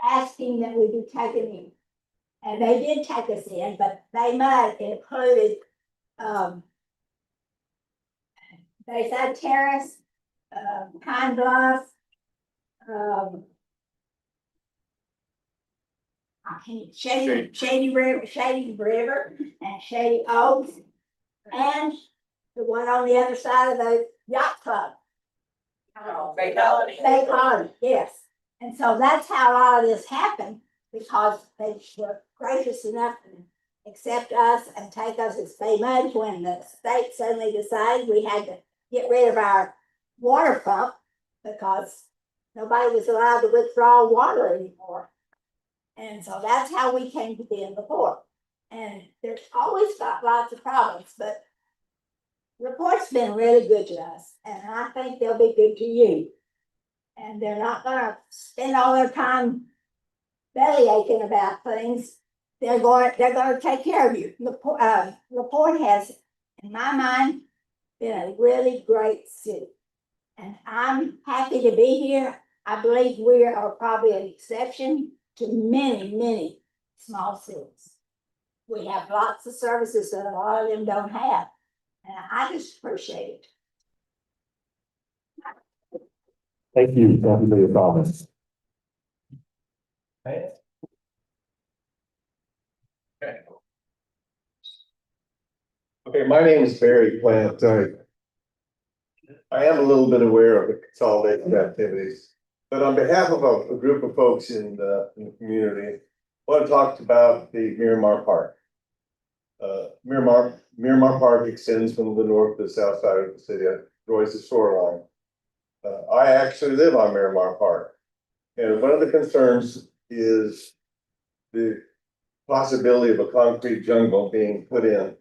asking that we be taken in. And they did take us in, but Bay Mud included, Bayside Terrace, Pine Bluff, Shady River, and Shady Oaks, and the one on the other side of the yacht club. Bay Colony. Bay Colony, yes. And so that's how a lot of this happened, because they were gracious enough to accept us and take us as Bay Mud when the state suddenly decided we had to get rid of our water pump because nobody was allowed to withdraw water anymore. And so that's how we came to be in the port. And there's always got lots of problems, but the port's been really good to us, and I think they'll be good to you. And they're not gonna spend all their time belly aching about things. They're gonna take care of you. LaPorte has, in my mind, been a really great city. And I'm happy to be here. I believe we are probably an exception to many, many small cities. We have lots of services that a lot of them don't have, and I just appreciate it. Thank you for your comments. Okay, my name is Barry Plant. I am a little bit aware of the consolidated activities, but on behalf of a group of folks in the community, I want to talk about the Miramar Park. Miramar Park extends from the north to the south side of the city, enjoys the shoreline. I actually live on Miramar Park, and one of the concerns is the possibility of a concrete jungle being put in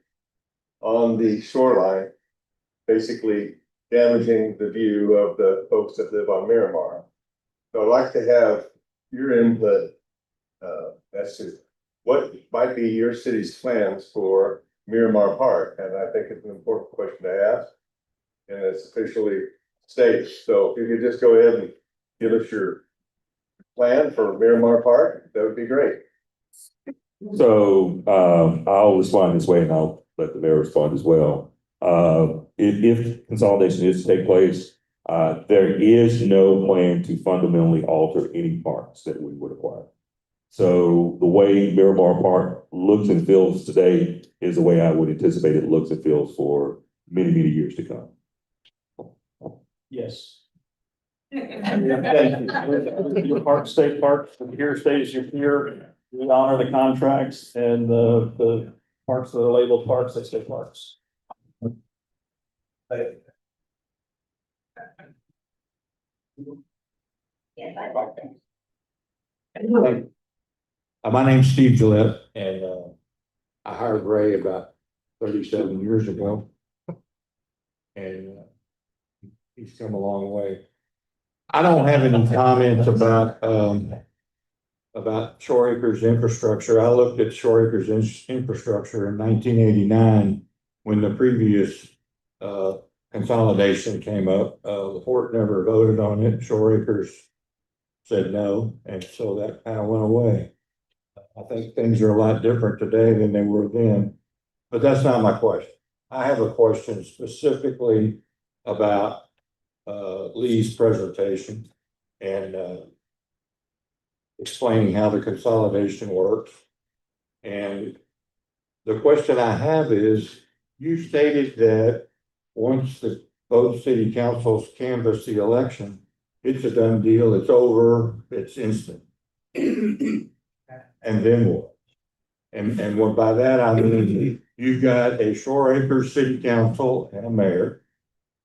on the shoreline, basically damaging the view of the folks that live on Miramar. So I'd like to have your input as to what might be your city's plans for Miramar Park, and I think it's an important question to ask, and it's officially stated. So if you could just go ahead and give us your plan for Miramar Park, that would be great. So, I'll respond this way and I'll let the mayor respond as well. If consolidation is to take place, there is no plan to fundamentally alter any parks that we would acquire. So the way Miramar Park looks and feels today is the way I would anticipate it looks and feels for many, many years to come. Yes. Your park, state parks, from here stays your pier. We honor the contracts, and the parks that are labeled parks, they stay parks. My name's Steve Gillette, and I hired Ray about 37 years ago. And he's come a long way. I don't have any comments about Shoreacres infrastructure. I looked at Shoreacres infrastructure in 1989 when the previous consolidation came up. The port never voted on it. Shoreacres said no, and so that kind of went away. I think things are a lot different today than they were then, but that's not my question. I have a question specifically about Lee's presentation and explaining how the consolidation works. And the question I have is, you stated that once both city councils canvass the election, it's a done deal, it's over, it's instant. And then what? And what by that I mean, you've got a Shoreacres city council and a mayor,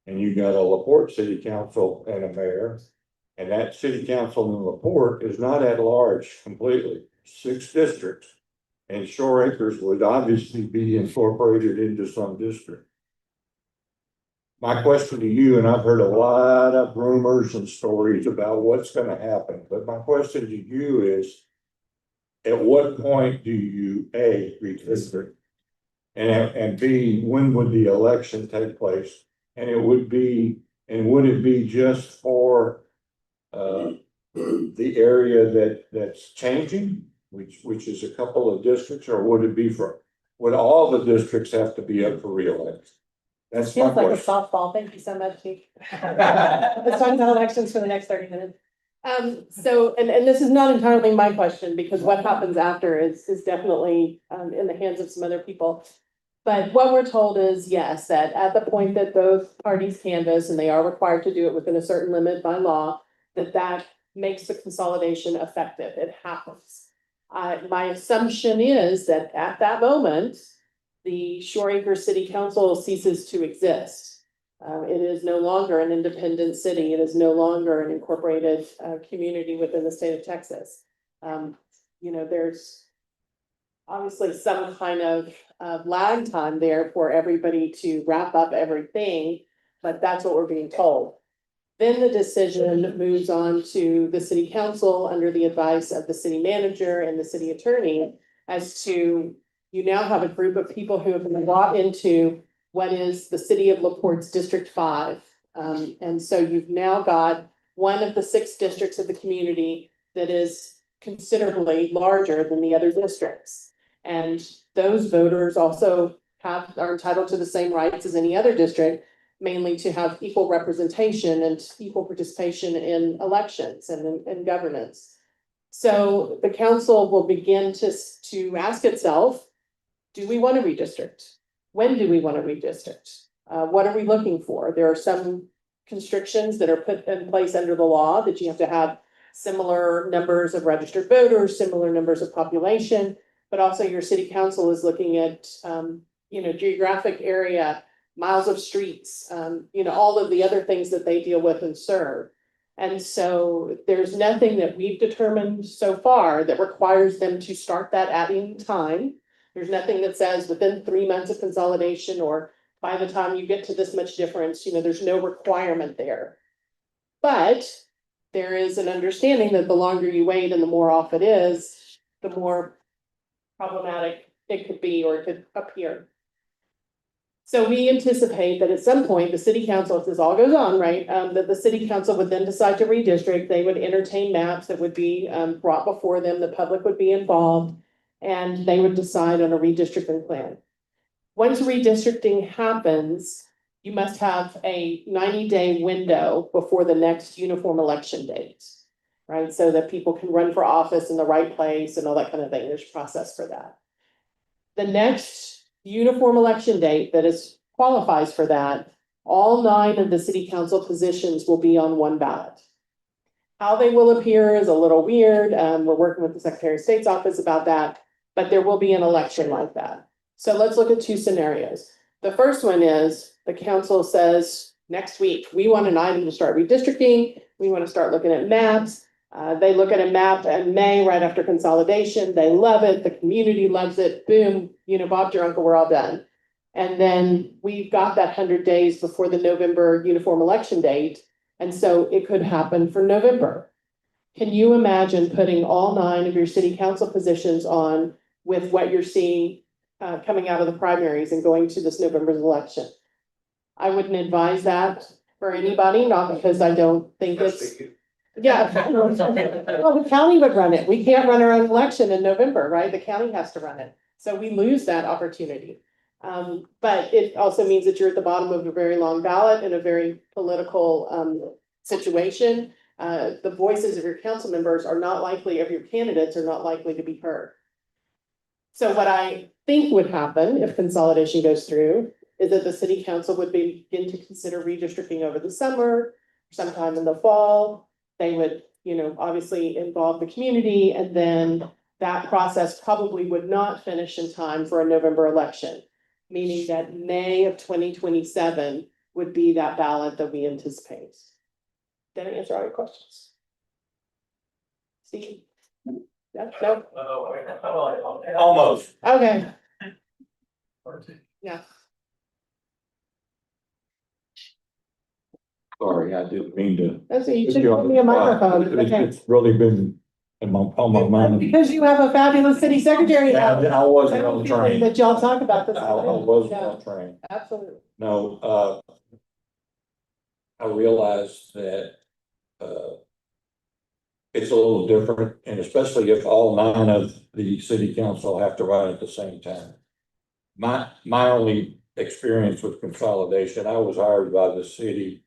and you got a LaPorte city council and a mayor, and that city council in LaPorte is not at large completely, 6 districts. And Shoreacres would obviously be incorporated into some district. My question to you, and I've heard a lot of rumors and stories about what's going to happen, but my question to you is, at what point do you, A, redistrict? And B, when would the election take place? And would it be just for the area that's changing, which is a couple of districts, or would it be would all the districts have to be up for reelection? That's my Feels like a question. softball. Thank you so much, Chief. Let's talk about elections for the next 30 minutes. So, and this is not entirely my question, because what happens after is definitely in the hands of some other people. But what we're told is, yes, that at the point that both parties canvass, and they are required to do it within a certain limit by law, that makes the consolidation effective. It happens. My assumption is that at that moment, the Shoreacres City Council ceases to exist. It is no longer an independent city. It is no longer an incorporated community within the state of Texas. There's obviously some kind of lag time there for everybody to wrap up everything, but that's what we're being told. Then the decision moves on to the city council under the advice of the city manager and the city attorney as to, you now have a group of people who have been brought into what is the city of LaPorte's District 5. And so you've now got one of the 6 districts of the community that is considerably larger than the other districts. And those voters also are entitled to the same rights as any other district, mainly to have equal representation and equal participation in elections and in governance. So the council will begin to ask itself, do we want to redistrict? When do we want to redistrict? What are we looking for? There are some constrictions that are put in place under the law that you have to have similar numbers of registered voters, similar numbers of population, but also your city council is looking at, geographic area, miles of streets, all of the other things that they deal with and serve. And so there's nothing that we've determined so far that requires them to start that adding time. There's nothing that says within 3 months of consolidation or by the time you get to this much difference, there's no requirement there. But there is an understanding that the longer you wait and the more off it is, the more problematic it could be or it could appear. So we anticipate that at some point, the city council, if this all goes on, right, that the city council would then decide to redistrict. They would entertain maps that would be brought before them. The public would be involved, and they would decide on a redistricting plan. Once redistricting happens, you must have a 90-day window before the next uniform election date, right? So that people can run for office in the right place and all that kind of thing. There's a process for that. The next uniform election date that qualifies for that, all 9 of the city council positions will be on one ballot. How they will appear is a little weird. We're working with the Secretary of State's office about that, but there will be an election like that. So let's look at 2 scenarios. The first one is the council says next week, we want an item to start redistricting. We want to start looking at maps. They look at a map in May, right after consolidation. They love it. The community loves it. Boom, Bob's your uncle, we're all done. And then we've got that 100 days before the November uniform election date. And so it could happen for November. Can you imagine putting all 9 of your city council positions on with what you're seeing coming out of the primaries and going to this November's election? I wouldn't advise that for anybody, not because I don't think it's. Yeah, well, the county would run it. We can't run our own election in November, right? The county has to run it. So we lose that opportunity. But it also means that you're at the bottom of a very long ballot in a very political situation. The voices of your council members of your candidates are not likely to be heard. So what I think would happen if consolidation goes through is that the city council would begin to consider redistricting over the summer, sometime in the fall. They would, obviously involve the community, and then that process probably would not finish in time for a November election, meaning that May of 2027 would be that ballot that we anticipate. Did I answer all your questions? Steve? Yeah, no? Almost. Okay. Yeah. Sorry, I didn't mean to. That's it. You should give me a microphone. Okay. It's really been on my mind. Because you have a fabulous city secretary. Yeah, I wasn't I have on a the feeling train. that y'all talk about this. I wasn't on the train. Absolutely. No, I realized that, it's a little different, and especially if all 9 of the city council have to run at the same time. My only experience with consolidation, I was hired by the city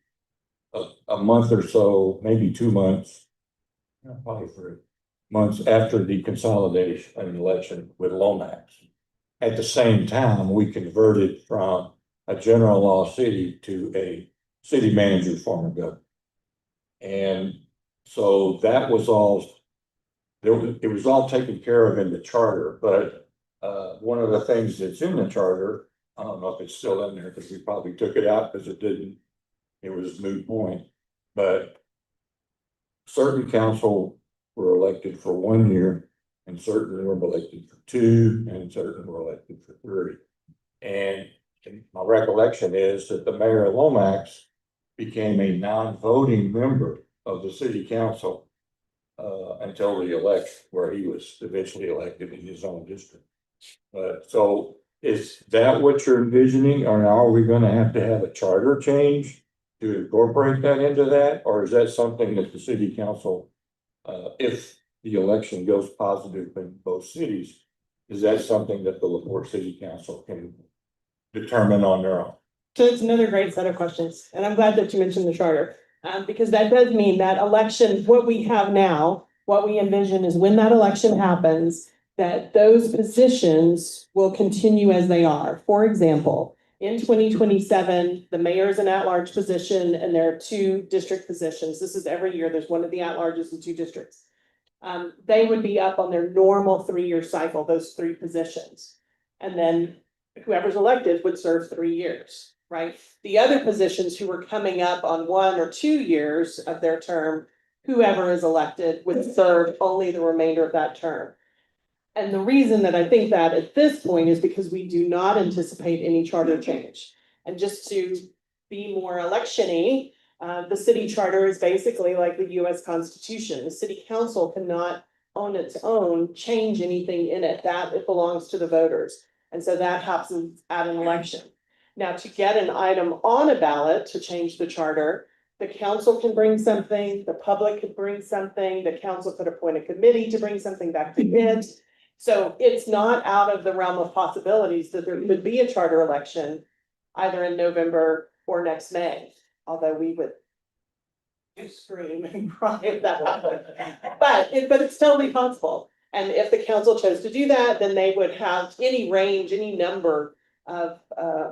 a month or so, maybe 2 months, probably 3 months after the consolidation and election with Lomax. At the same time, we converted from a general law city to a city manager form of government. And so that was all, it was all taken care of in the charter, but one of the things that's in the charter, I don't know if it's still in there because we probably took it out because it was moot point. But certain council were elected for 1 year and certain were elected for 2 and certain were elected for 3. And my recollection is that the mayor of Lomax became a non-voting member of the city council until the election, where he was eventually elected in his own district. So is that what you're envisioning, or are we gonna have to have a charter change to incorporate that into that? Or is that something that the city council, if the election goes positive in both cities, is that something that the LaPorte City Council can determine on their own? So it's another great set of questions, and I'm glad that you mentioned the charter. Because that does mean that election, what we have now, what we envision is when that election happens, that those positions will continue as they are. For example, in 2027, the mayor is an at-large position and there are 2 district positions. This is every year. There's one of the at-larges and 2 districts. They would be up on their normal 3-year cycle, those 3 positions. And then whoever's elected would serve 3 years, right? The other positions who were coming up on 1 or 2 years of their term, whoever is elected would serve only the remainder of that term. And the reason that I think that at this point is because we do not anticipate any charter change. And just to be more election-y, the city charter is basically like the US Constitution. The city council cannot on its own change anything in it, that it belongs to the voters. And so that happens at an election. Now, to get an item on a ballot to change the charter, the council can bring something, the public could bring something, the council could appoint a committee to bring something back to it. So it's not out of the realm of possibilities that there could be a charter election either in November or next May, although we would scream and cry if that happened. But it's totally possible. And if the council chose to do that, then they would have any range, any number of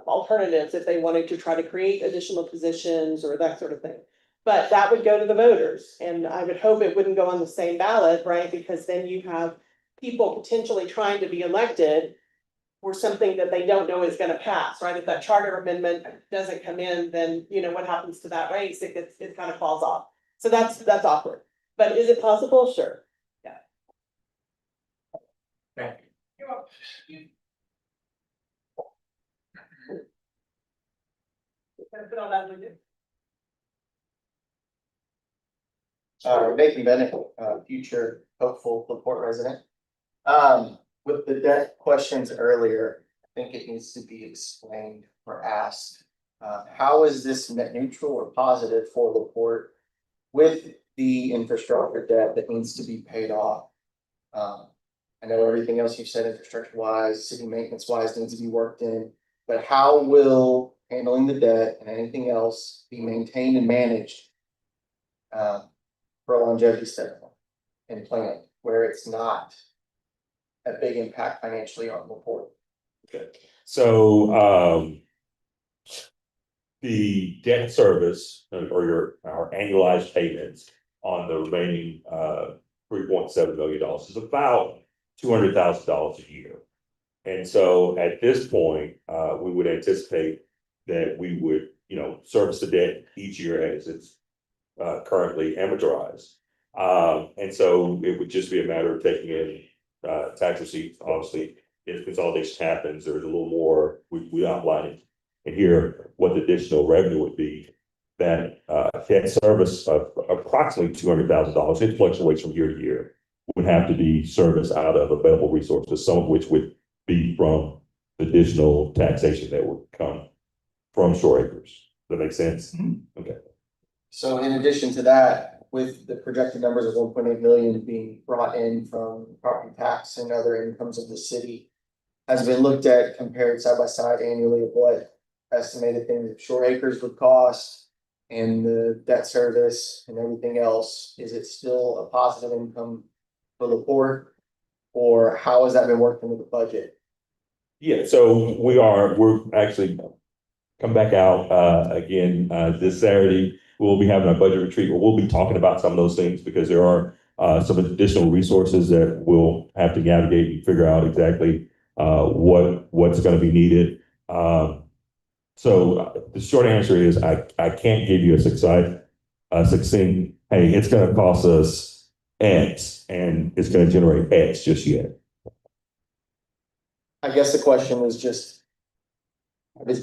alternatives if they wanted to try to create additional positions or that sort of thing. But that would go to the voters, and I would hope it wouldn't go on the same ballot, right? Because then you have people potentially trying to be elected for something that they don't know is gonna pass, right? If that charter amendment doesn't come in, then you know what happens to that race, it kind of falls off. So that's awkward. But is it possible? Sure. Yeah. Thank you. Nathan Bennett, future hopeful LaPorte resident. With the debt questions earlier, I think it needs to be explained or asked. How is this net neutral or positive for LaPorte with the infrastructure debt that needs to be paid off? I know everything else you've said infrastructure wise, city maintenance wise needs to be worked in, but how will handling the debt and anything else be maintained and managed for a longevity standpoint and plan where it's not a big impact financially on LaPorte? Okay, so, the debt service or our annualized payments on the remaining, $3.7 million is about $200,000 a year. And so at this point, we would anticipate that we would, service the debt each year as it's currently amortized. And so it would just be a matter of taking in tax receipts. Obviously, if consolidation happens, there's a little more, we outline it here what the additional revenue would be. That debt service of approximately $200,000. It fluctuates from year to year. would have to be serviced out of available resources, some of which would be from additional taxation that would come from shore acres. Does that make sense? Okay. So in addition to that, with the projected numbers of 1.8 million being brought in from property tax and other incomes of the city, has been looked at, compared side by side annually of what estimated things that shore acres would cost and the debt service and everything else. Is it still a positive income for the port? Or how has that been working with the budget? Yeah, so we're actually come back out again this Saturday. We'll be having our budget retreat where we'll be talking about some of those things because there are some additional resources that we'll have to navigate and figure out exactly what's going to be needed. So the short answer is I can't give you a succinct, hey, it's going to cost us X and it's going to generate X just yet. I guess the question was just,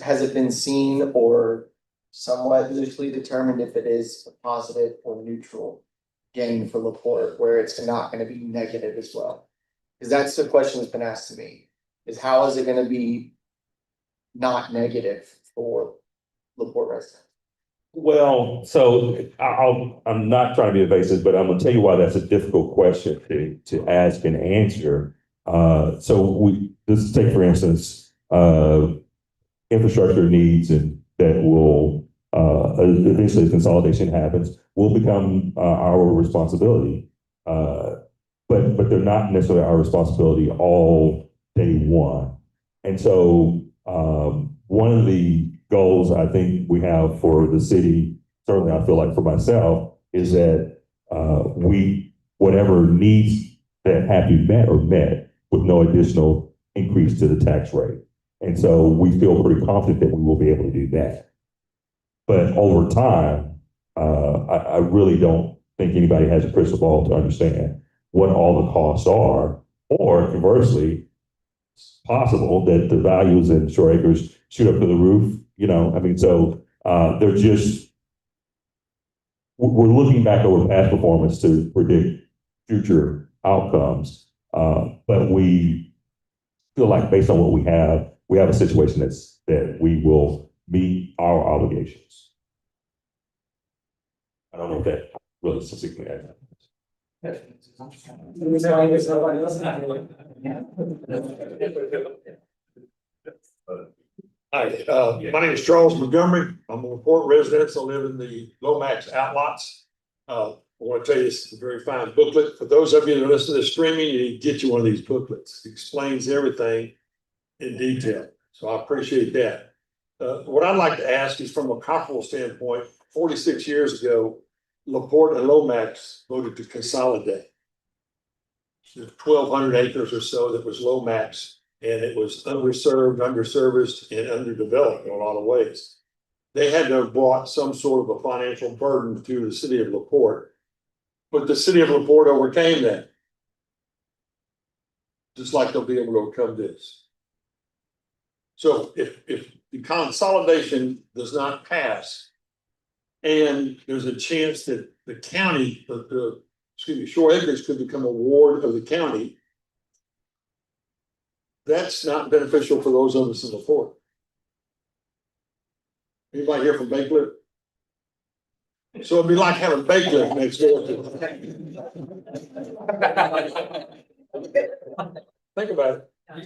has it been seen or somewhat loosely determined if it is a positive or neutral gain for LaPorte, where it's not going to be negative as well? Because that's the question that's been asked to me, is how is it going to be not negative for LaPorte residents? Well, so I'm not trying to be evasive, but I'm gonna tell you why that's a difficult question to ask and answer. Let's take, for instance, infrastructure needs and that will eventually consolidation happens will become our responsibility. But they're not necessarily our responsibility all day one. And so one of the goals I think we have for the city, certainly I feel like for myself, is that whatever needs that have to be met are met with no additional increase to the tax rate. And so we feel pretty confident that we will be able to do that. But over time, I really don't think anybody has a crystal ball to understand what all the costs are, or conversely, it's possible that the values in shore acres shoot up to the roof. We're looking back over past performance to predict future outcomes. But we feel like based on what we have a situation that we will meet our obligations. I don't know if that really succinctly answers. Hi, my name is Charles Montgomery. I'm a LaPorte resident. I live in the Lomax outlots. I want to tell you, it's a very fine booklet. For those of you that listen to this streaming, you need to get you one of these booklets. It explains everything in detail. So I appreciate that. What I'd like to ask is from a comparable standpoint, 46 years ago, LaPorte and Lomax voted to consolidate. There's 1,200 acres or so that was Lomax, and it was underserved, underserviced, and underdeveloped in a lot of ways. They had to have brought some sort of a financial burden to the city of LaPorte, but the city of LaPorte overcame that. Just like they'll be able to overcome this. So if the consolidation does not pass, and there's a chance that the county, Shoreacres could become a ward of the county, that's not beneficial for those of us in LaPorte. Anybody here from Bay Cliff? So it'd be like having Bay Cliff next door to Think about it. I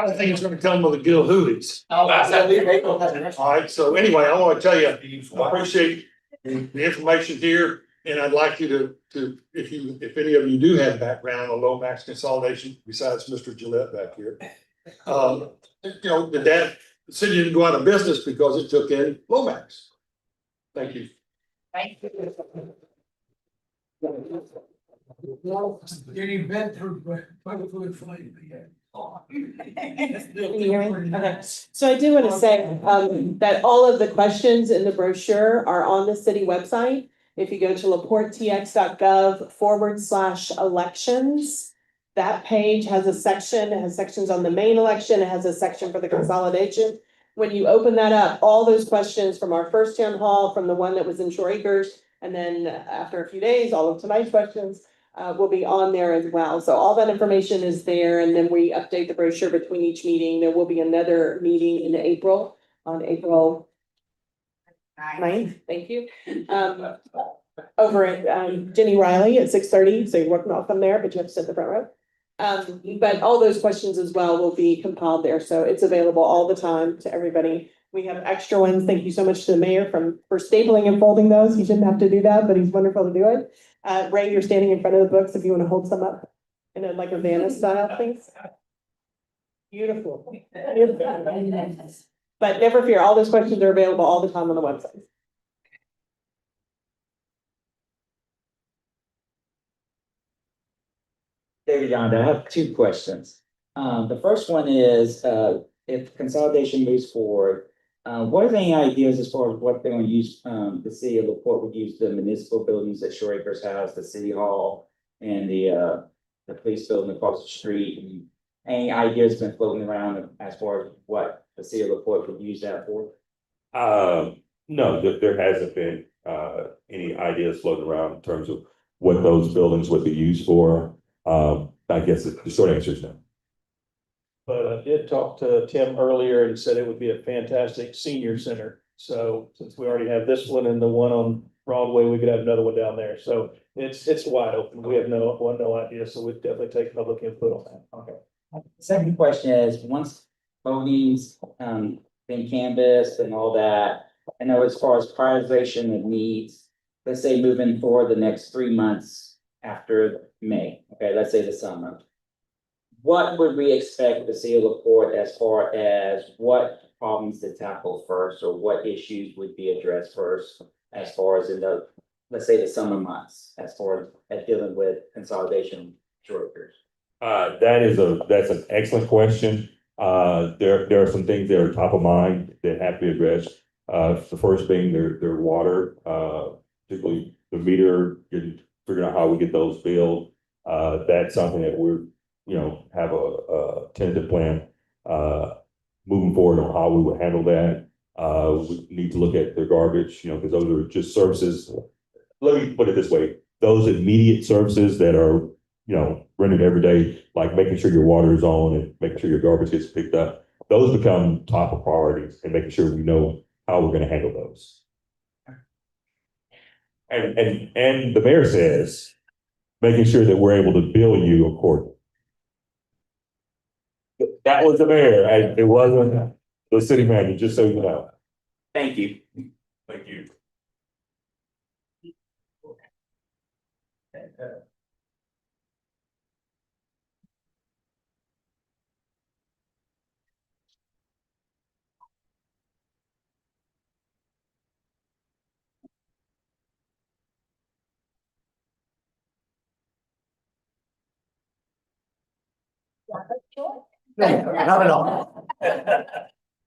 don't think it's gonna come with the Gil Hoolies. All right, so anyway, I want to tell you, I appreciate the information here, and I'd like you to, if any of you do have background on Lomax consolidation, besides Mr. Gillette back here. The city didn't go out of business because it took in Lomax. Thank you. Thank you. Getting bent through political inflation again. Can you hear me? Okay. So I do want to say that all of the questions in the brochure are on the city website. If you go to laportetx.gov/elections, that page has a section, it has sections on the main election, it has a section for the consolidation. When you open that up, all those questions from our first town hall, from the one that was in Shoreacres, and then after a few days, all of tonight's questions, will be on there as well. So all that information is there, and then we update the brochure between each meeting. There will be another meeting in April, on April 9th, thank you. Over at Jenny Riley at 6:30, so you're welcome there, but you have to sit in the front row. But all those questions as well will be compiled there, so it's available all the time to everybody. We have extra ones. Thank you so much to the mayor for stapling and folding those. He shouldn't have to do that, but he's wonderful to do it. Ray, you're standing in front of the books if you want to hold some up in a like a Vanna style, please. Beautiful. But never fear, all those questions are available all the time on the website. David Yonda, I have two questions. The first one is, if consolidation moves forward, what are any ideas as far as what they're going to use, the city of LaPorte would use the municipal buildings at Shoreacres House, the city hall, and the police building across the street? And any ideas been floating around as far as what the city of LaPorte would use that for? No, there hasn't been, any ideas floating around in terms of what those buildings would be used for. I guess the short answer is no. But I did talk to Tim earlier and said it would be a fantastic senior center. So since we already have this one and the one on Broadway, we could have another one down there. So it's wide open. We have no idea. So we'd definitely take public input on that. Okay. Second question is, once voting's been canvassed and all that, I know as far as prioritization of needs, let's say moving forward the next 3 months after May, okay, let's say the summer. What would we expect the city of LaPorte as far as what problems to tackle first, or what issues would be addressed first as far as in the, let's say the summer months, as far as dealing with consolidation workers? That's an excellent question. There are some things that are top of mind that have to be addressed. The first being their water, particularly the meter, figuring out how we get those billed. That's something that we're, have a tentative plan, moving forward on how we would handle that. We need to look at their garbage, because those are just services. Let me put it this way. Those immediate services that are, rendered every day, like making sure your water is on and making sure your garbage gets picked up, those become top of priorities, and making sure we know how we're going to handle those. And the mayor says, making sure that we're able to bill you accordingly. That was the mayor, and it wasn't the city manager, just so you know. Thank you. Thank you. Not at all.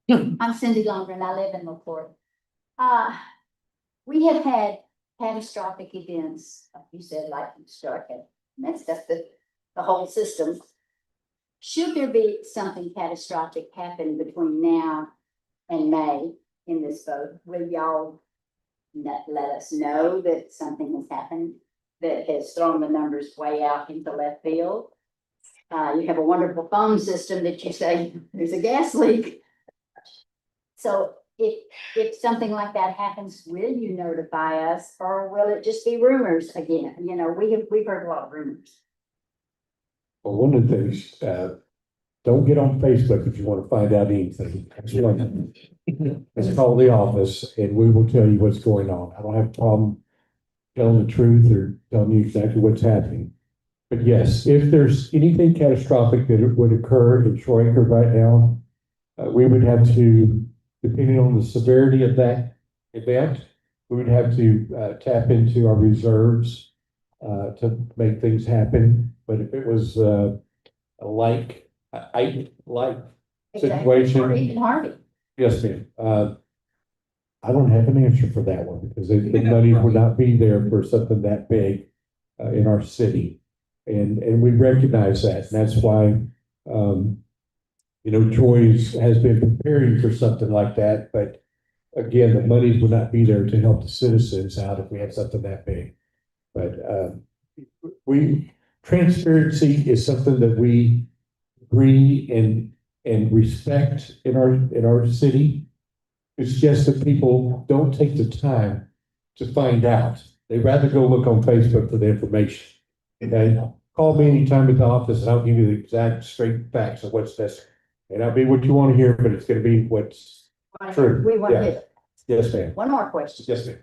I'm Cindy Longren. I live in LaPorte. We have had catastrophic events, like you said, like you started, messed up the whole system. Should there be something catastrophic happen between now and May in this vote, will y'all let us know that something has happened that has thrown the numbers way out into left field? You have a wonderful phone system that you say there's a gas leak. So if something like that happens, will you notify us, or will it just be rumors again? We've heard a lot of rumors. Well, one of the things, don't get on Facebook if you want to find out anything. It's called the office, and we will tell you what's going on. I don't have a problem telling the truth or telling you exactly what's happening. But yes, if there's anything catastrophic that would occur in Shoreacres right now, we would have to, depending on the severity of that event, we would have to tap into our reserves to make things happen. But if it was a like situation. Or even Harvey. Yes, ma'am. I don't have an answer for that one, because the money would not be there for something that big in our city. And we recognize that, and that's why, Troy's has been preparing for something like that. But again, the money would not be there to help the citizens out if we had something that big. But, transparency is something that we agree and respect in our city. It's just that people don't take the time to find out. They'd rather go look on Facebook for the information. Okay, call me anytime at the office and I'll give you the exact straight facts of what's necessary. And I'll be what you want to hear, but it's gonna be what's true. We want to Yeah. hear. Yes, ma'am. One more question. Yes, ma'am.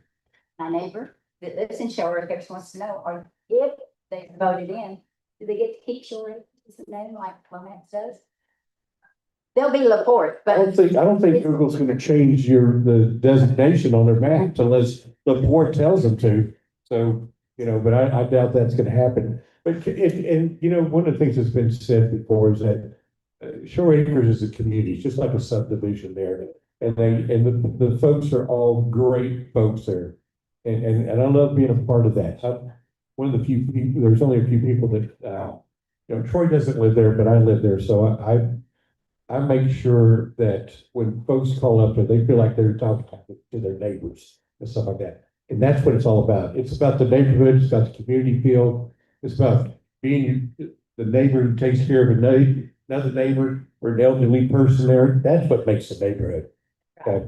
My neighbor that lives in Shoreacres wants to know, or if they voted in, do they get to keep Shoreacres' name like Lomax does? They'll be Laporte, I but don't think Google's gonna change the designation on their maps unless the board tells them to. So, but I doubt that's gonna happen. But one of the things that's been said before is that Shore Acres is a community, it's just like a subdivision there. And the folks are all great folks there. And I love being a part of that. One of the few people, there's only a few people that, Troy doesn't live there, but I live there, so I make sure that when folks call up there, they feel like they're talking to their neighbors and stuff like that. And that's what it's all about. It's about the neighborhood, it's about the community feel, it's about being the neighbor who takes care of another neighbor or an elderly person there. That's what makes the neighborhood. Okay.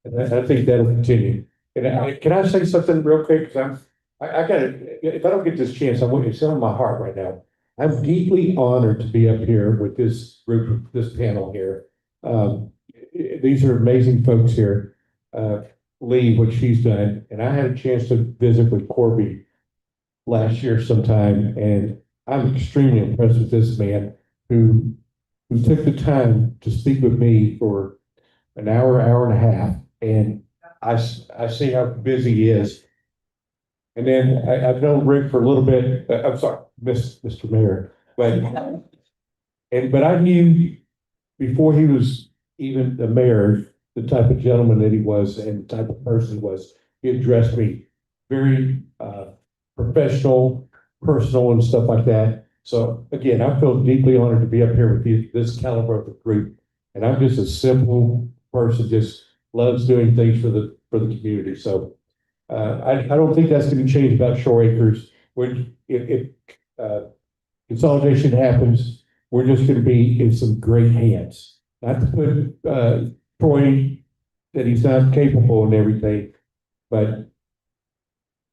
And I think that'll continue. And can I say something real quick? Because I gotta, if I don't get this chance, it's on my heart right now. I'm deeply honored to be up here with this group, this panel here. These are amazing folks here. Lee, what she's done, and I had a chance to visit with Corby last year sometime, and I'm extremely impressed with this man who took the time to speak with me for an hour and a half, and I see how busy he is. And then I've known Rick for a little bit, I'm sorry, Mr. Mayor, but I knew before he was even the mayor, the type of gentleman that he was and the type of person he was. He addressed me very professional, personal and stuff like that. So again, I feel deeply honored to be up here with this caliber of a group. And I'm just a simple person, just loves doing things for the community. So I don't think that's going to change about Shore Acres. If consolidation happens, we're just going to be in some great hands. Not to put Troy that he's not capable and everything, but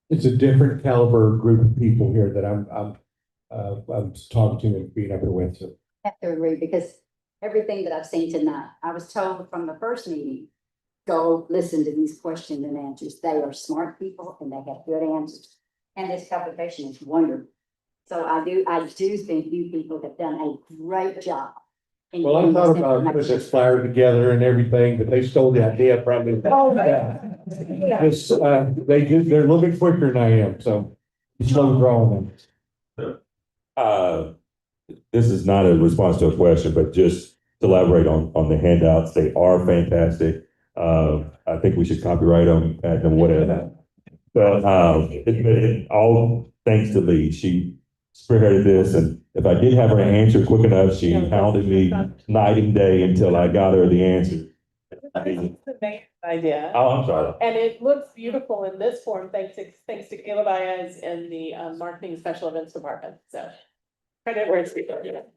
it's a different caliber group of people here that I'm talking to and being up here with. So. I have to agree, because everything that I've seen tonight, I was told from the first meeting, go listen to these questions and answers. They are smart people and they have good answers. And this publication is wonderful. So I do think you people have done a great job. Well, I thought about putting this flyer together and everything, but they stole the idea from me. Oh, This, they're a little bit quicker than I am, so slow drawing them. This is not a response to a question, but just to elaborate on the handouts. They are fantastic. I think we should copyright them and whatever. But all thanks to Lee. She spearheaded this, and if I didn't have her answer quick enough, she hounded me night and day until I got her the answer. It's the main idea. Oh, I'm sorry. And it looks beautiful in this form, thanks to Caleb Baez and the marketing special events department, so. Credit where it's due.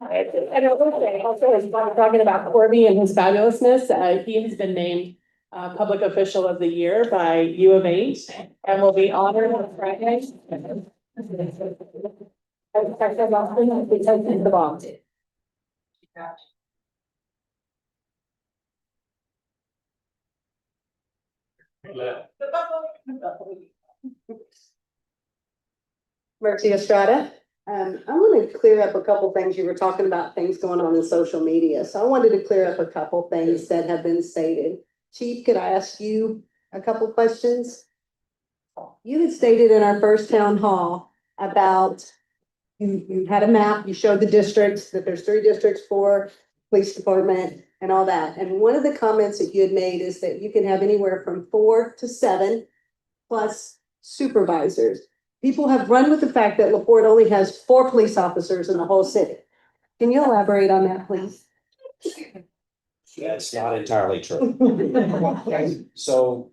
And I will say, also, as we're talking about Corby and his fabulousness, he has been named Public Official of the Year by U of H and will be honored on Friday. The bomb. Mercy Estrada. I want to clear up a couple things. You were talking about things going on in social media. So I wanted to clear up a couple things that have been stated. Chief, could I ask you a couple questions? You had stated in our first town hall about you had a map, you showed the districts, that there's 3 districts, 4 police department and all that. And one of the comments that you had made is that you can have anywhere from 4 to 7 plus supervisors. People have run with the fact that LaPorte only has 4 police officers in the whole city. Can you elaborate on that, please? That's not entirely true. So,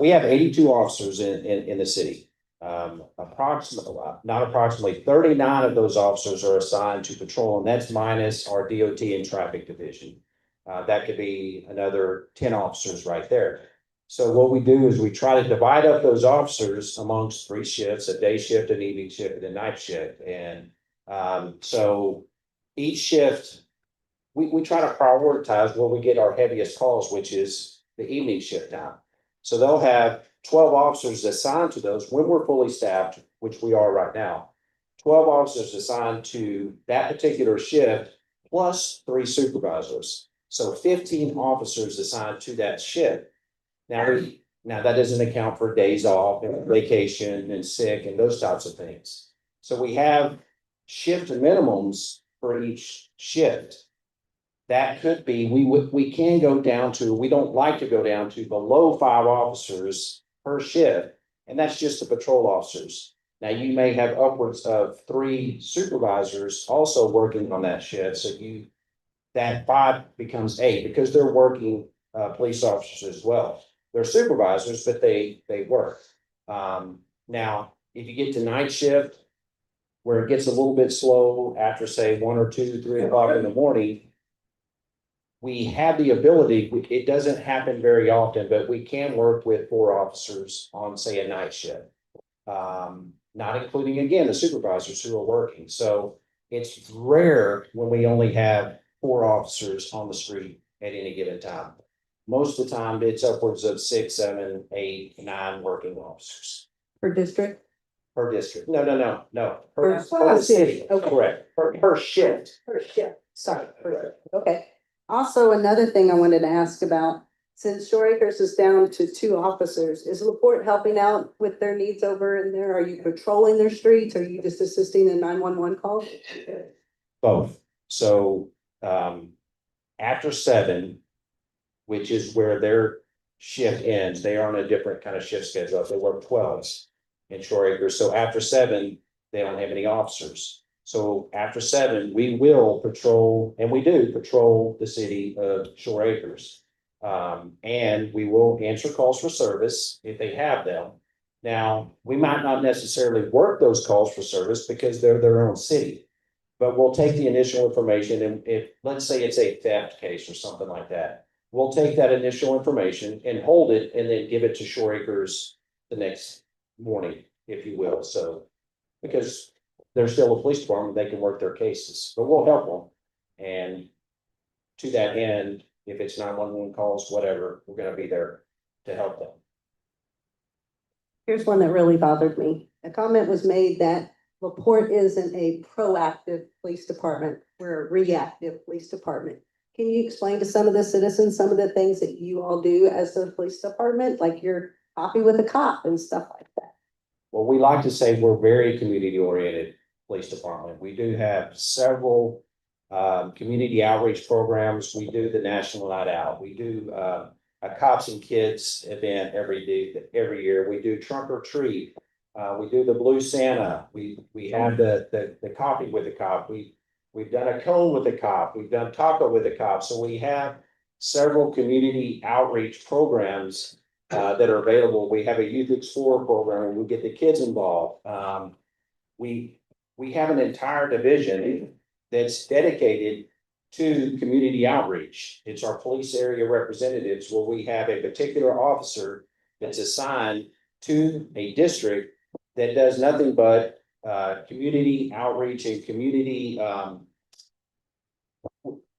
we have 82 officers in the city. approximately 39 of those officers are assigned to patrol, and that's minus our DOT and traffic division. That could be another 10 officers right there. So what we do is we try to divide up those officers amongst 3 shifts, a day shift, an evening shift, and a night shift. And so each shift, we try to prioritize where we get our heaviest calls, which is the evening shift time. So they'll have 12 officers assigned to those when we're fully staffed, which we are right now. 12 officers assigned to that particular shift, plus 3 supervisors. So 15 officers assigned to that shift. Now that doesn't account for days off and vacation and sick and those types of things. So we have shift minimums for each shift. That could be, we can go down to, we don't like to go down to below 5 officers per shift, and that's just the patrol officers. Now, you may have upwards of 3 supervisors also working on that shift, so that 5 becomes 8 because they're working police officers as well. They're supervisors, but they work. Now, if you get to night shift, where it gets a little bit slow after, say, 1 or 2, 3 o'clock in the morning, we have the ability, it doesn't happen very often, but we can work with 4 officers on, say, a night shift. Not including, again, the supervisors who are working. So it's rare when we only have 4 officers on the street at any given time. Most of the time, it's upwards of 6, 7, 8, 9 working officers. Per district? Per district. No. Per city. Okay. Correct. Per shift. Per shift, sorry. Okay. Also, another thing I wanted to ask about, since Shoreacres is down to 2 officers, is LaPorte helping out with their needs over in there? Are you patrolling their streets? Are you just assisting in 911 calls? Both. So, after 7, which is where their shift ends, they are on a different kind of shift schedule. They work 12s in Shoreacres. So after 7, they don't have any officers. So after 7, we will patrol, and we do patrol the city of Shoreacres. And we will answer calls for service if they have them. Now, we might not necessarily work those calls for service because they're their own city. But we'll take the initial information, and if, let's say it's a theft case or something like that, we'll take that initial information and hold it and then give it to Shoreacres the next morning, if you will. So, because they're still a police department, they can work their cases, but we'll help them. And to that end, if it's 911 calls, whatever, we're gonna be there to help them. Here's one that really bothered me. A comment was made that LaPorte isn't a proactive police department. We're a reactive police department. Can you explain to some of the citizens some of the things that you all do as the police department, like you're coffee with a cop and stuff like that? Well, we like to say we're very community oriented police department. We do have several community outreach programs. We do the National Night Out. We do a Cops and Kids event every year. We do Trunk or Treat. We do the Blue Santa. We have the coffee with the cop. We've done a cone with the cop. We've done taco with the cop. So we have several community outreach programs that are available. We have a Youth Explorer program where we get the kids involved. We have an entire division that's dedicated to community outreach. It's our police area representatives where we have a particular officer that's assigned to a district that does nothing but community outreach and community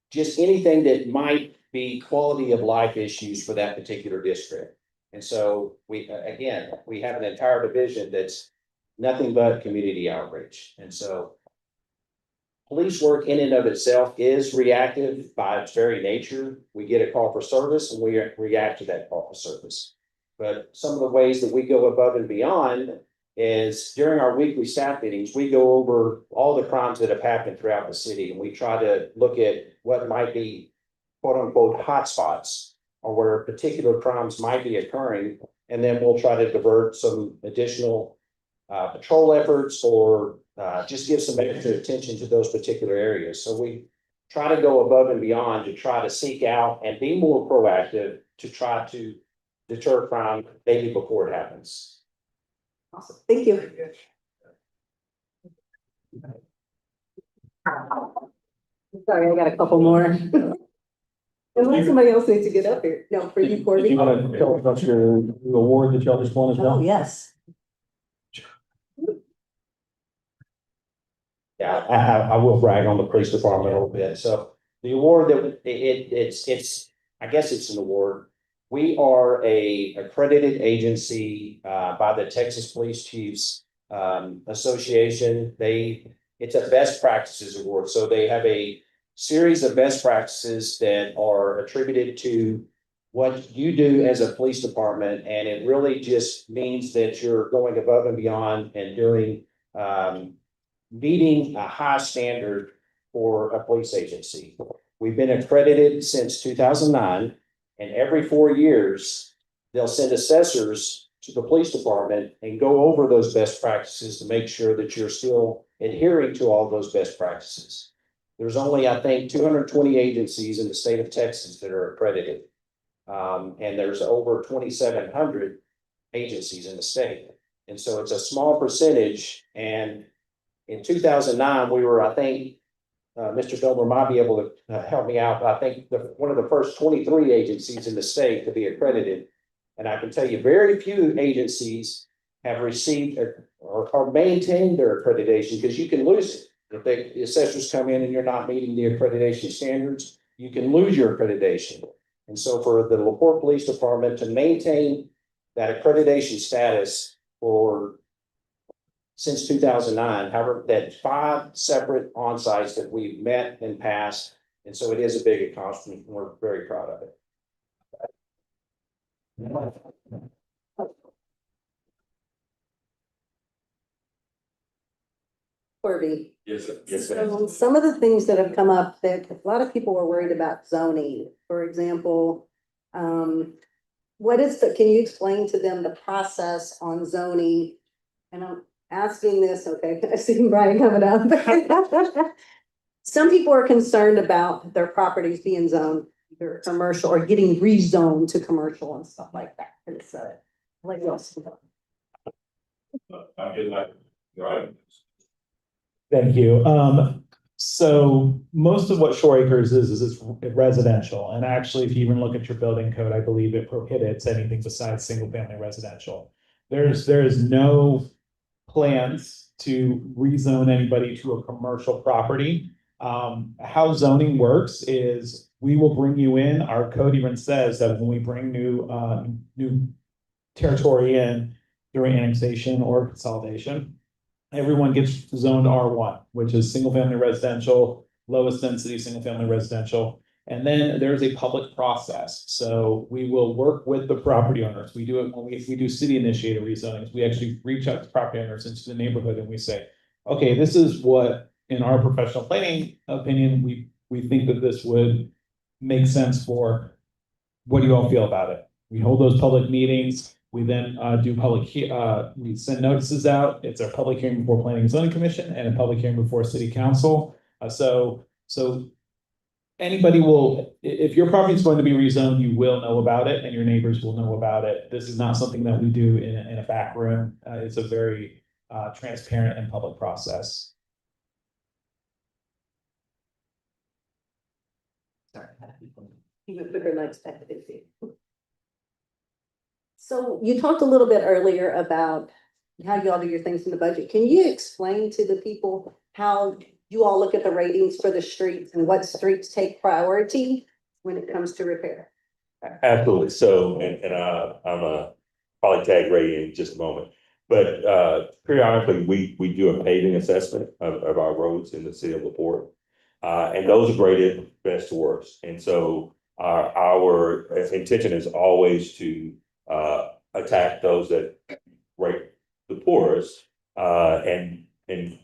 just anything that might be quality of life issues for that particular district. And so we have an entire division that's nothing but community outreach. And so police work in and of itself is reactive by its very nature. We get a call for service and we react to that call for service. But some of the ways that we go above and beyond is during our weekly staff meetings, we go over all the crimes that have happened throughout the city. And we try to look at what might be quote unquote hotspots or where particular crimes might be occurring. And then we'll try to divert some additional patrol efforts or just give some extra attention to those particular areas. So we try to go above and beyond to try to seek out and be more proactive to try to deter crime maybe before it happens. Awesome, thank you. Sorry, I got a couple more. Unless somebody else needs to get up here. No, for you, Did Courtney. you want to tell us about your new award that y'all just won as well? Oh, yes. Yeah, I will brag on the police department a little bit. So the award that it's, I guess it's an award. We are a accredited agency by the Texas Police Chiefs Association. It's a best practices award. So they have a series of best practices that are attributed to what you do as a police department. And it really just means that you're going above and beyond and doing meeting a high standard for a police agency. We've been accredited since 2009, and every 4 years, they'll send assessors to the police department and go over those best practices to make sure that you're still adhering to all those best practices. There's only, I think, 220 agencies in the state of Texas that are accredited. And there's over 2,700 agencies in the state. And so it's a small percentage. And in 2009, we were, I think, Mr. Domer might be able to help me out, but I think one of the first 23 agencies in the state to be accredited. And I can tell you very few agencies have received or maintained their accreditation, because you can lose it. If the assessors come in and you're not meeting the accreditation standards, you can lose your accreditation. And so for the LaPorte Police Department to maintain that accreditation status since 2009, however, that 5 separate on-sites that we've met and passed. And so it is a big accomplishment, and we're very proud of it. Corby. Yes, sir. Yes, sir. So some of the things that have come up that a lot of people were worried about zoning, for example, can you explain to them the process on zoning? And I'm asking this, okay, I see Brian coming up. Some people are concerned about their properties being zoned either commercial or getting rezoned to commercial and stuff like that. And so, like else? I'm getting like, right. Thank you. So most of what Shoreacres is it's residential. And actually, if you even look at your building code, I believe it prohibits anything besides single family residential. There is no plans to rezone anybody to a commercial property. How zoning works is we will bring you in. Our code even says that when we bring new territory in during annexation or consolidation, everyone gets zoned R1, which is single family residential, lowest density single family residential. And then there's a public process. So we will work with the property owners. We do it when we do city initiated rezonings. We actually reach out to property owners into the neighborhood and we say, okay, this is what, in our professional planning opinion, we think that this would make sense for. What do you all feel about it? We hold those public meetings. We then we send notices out. It's a public hearing before Planning and Zoning Commission and a public hearing before City Council. So anybody will, if your property is going to be rezoned, you will know about it and your neighbors will know about it. This is not something that we do in a back room. It's a very transparent and public process. Sorry. Even quicker than I expected. So you talked a little bit earlier about how you all do your things in the budget. Can you explain to the people how you all look at the ratings for the streets and what streets take priority when it comes to repair? Absolutely. So, and I'm a probably tag Ray in just a moment, but periodically we do a paving assessment of our roads in the city of LaPorte. And those are graded best to worst. And so our intention is always to attack those that rate the poorest and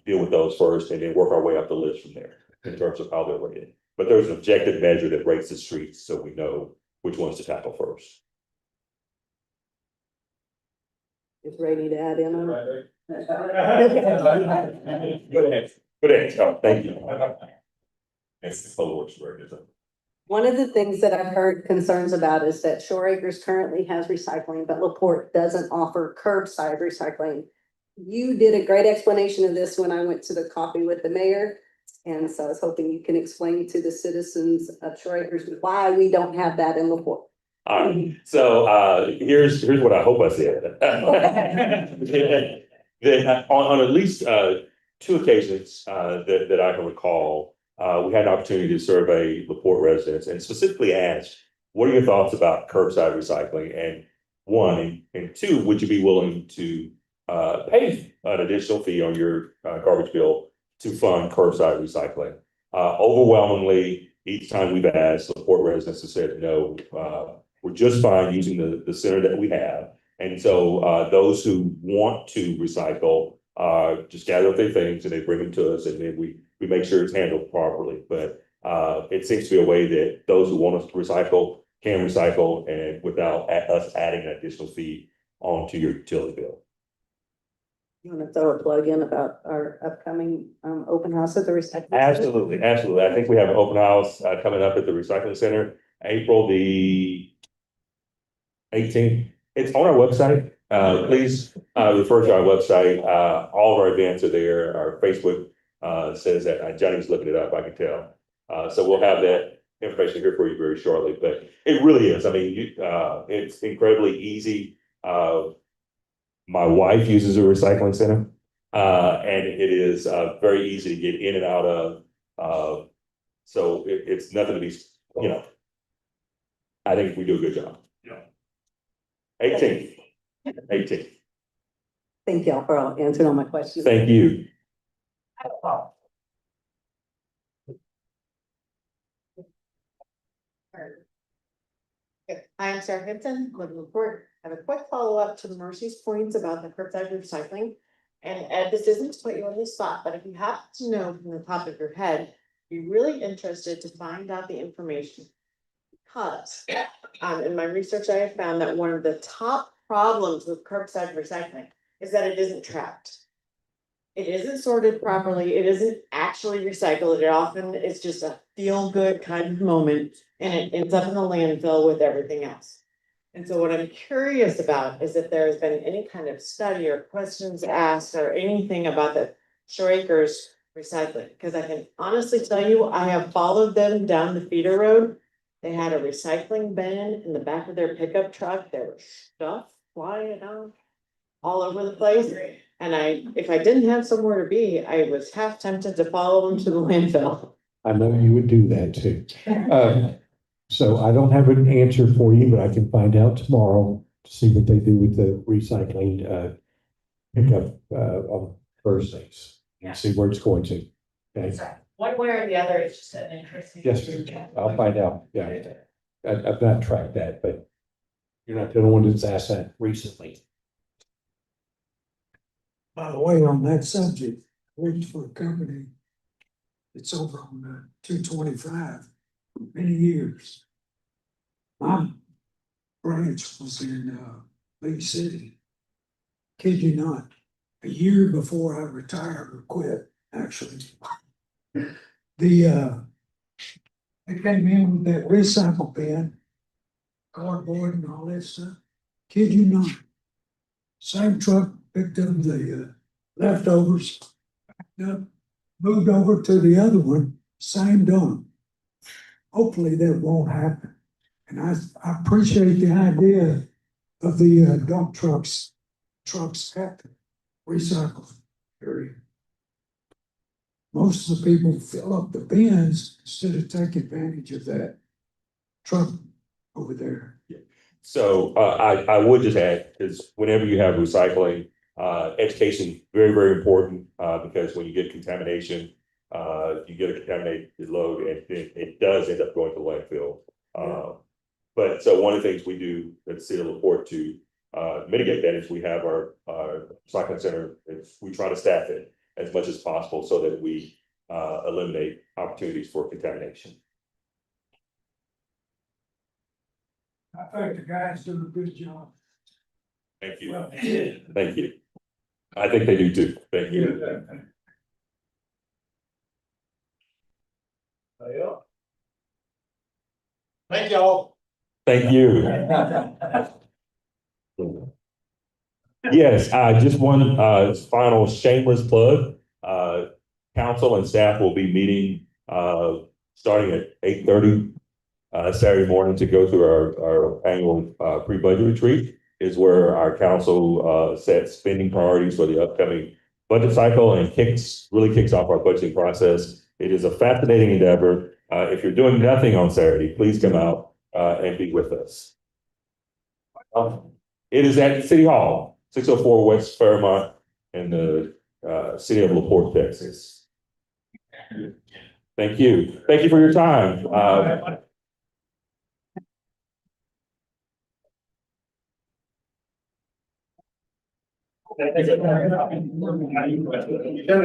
deal with those first and then work our way up the list from there in terms of how they're rated. But there's an objective measure that rates the streets so we know which ones to tackle first. Is ready to add in on it? Good answer. Thank you. It's the works where it is. One of the things that I've heard concerns about is that Shoreacres currently has recycling, but LaPorte doesn't offer curbside recycling. you did a great explanation of this when I went to the coffee with the mayor. And so I was hoping you can explain to the citizens of Shoreacres why we don't have that in LaPorte. All right, so here's what I hope I said. That on at least two occasions that I can recall, we had an opportunity to survey LaPorte residents and specifically ask, what are your thoughts about curbside recycling? And one, and two, would you be willing to pay an additional fee on your garbage bill to fund curbside recycling? Overwhelmingly, each time we've asked, LaPorte residents have said no. We're just fine using the center that we have. And so those who want to recycle just gather up their things and they bring them to us, and then we make sure it's handled properly. But it seems to be a way that those who want us to recycle can recycle, and without us adding an additional fee onto your utility bill. You want to throw a plug in about our upcoming open house at the recycling? Absolutely, absolutely. I think we have an open house coming up at the recycling center, April the 18th. It's on our website. Please refer to our website. All of our events are there. Our Facebook says that. Johnny's looking it up, I can tell. So we'll have that information here for you very shortly. But it really is. I mean, it's incredibly easy. My wife uses a recycling center, and it is very easy to get in and out of. So it's nothing to be, I think we do a good job. 18th. Thank y'all for answering all my questions. Thank you. Hi, I'm Sarah Hinton, with the report. I have a quick follow-up to Mercy's points about the curbside recycling. And Ed, this isn't to put you on the spot, but if you happen to know from the top of your head, be really interested to find out the information. Because in my research, I have found that one of the top problems with curbside recycling is that it isn't tracked. It isn't sorted properly. It isn't actually recycled. It often is just a feel-good kind of moment, and it ends up in the landfill with everything else. And so what I'm curious about is if there has been any kind of study or questions asked or anything about the Shoreacres recycling, because I can honestly tell you, I have followed them down the feeder road. They had a recycling bin in the back of their pickup truck. There was stuff flying out all over the place. And if I didn't have somewhere to be, I was half tempted to follow them to the landfill. I know you would do that too. So I don't have an answer for you, but I can find out tomorrow to see what they do with the recycling pickup on Thursdays. And see where it's going to. Okay. One way or the other, it's just an interesting. Yes, I'll find out. Yeah. I've not tracked that, but you're not the only one that's asked that recently. By the way, on that subject, I worked for a company that's over on 225 for many years. My branch was in Lee City. Kid you not, a year before I retired or quit, actually. They came in with that recycle bin, cardboard and all that stuff. Kid you not. Same truck picked up the leftovers, backed up, moved over to the other one, same dump. Hopefully that won't happen. And I appreciate the idea of the dump trucks at the recycle area. Most of the people fill up the bins instead of taking advantage of that truck over there. So I would just add, is whenever you have recycling, education, very, very important, because when you get contamination, you get a contaminated load and it does end up going to landfill. But so one of the things we do at the city of LaPorte to mitigate that is we have our recycling center, we try to staff it as much as possible so that we eliminate opportunities for contamination. I think the guys do a good job. Thank you. Thank you. I think they do too. Thank you. Thank y'all. Thank you. Yes, just one, final shameless plug. Council and staff will be meeting, starting at 8:30 Saturday morning to go through our annual, pre-budget retreat is where our council, sets spending priorities for the upcoming budget cycle and really kicks off our budgeting process. It is a fascinating endeavor. If you're doing nothing on Saturday, please come out, and be with us. It is at City Hall, 604 West Fairmont in the, city of LaPorte, Texas. Thank you. Thank you for your time.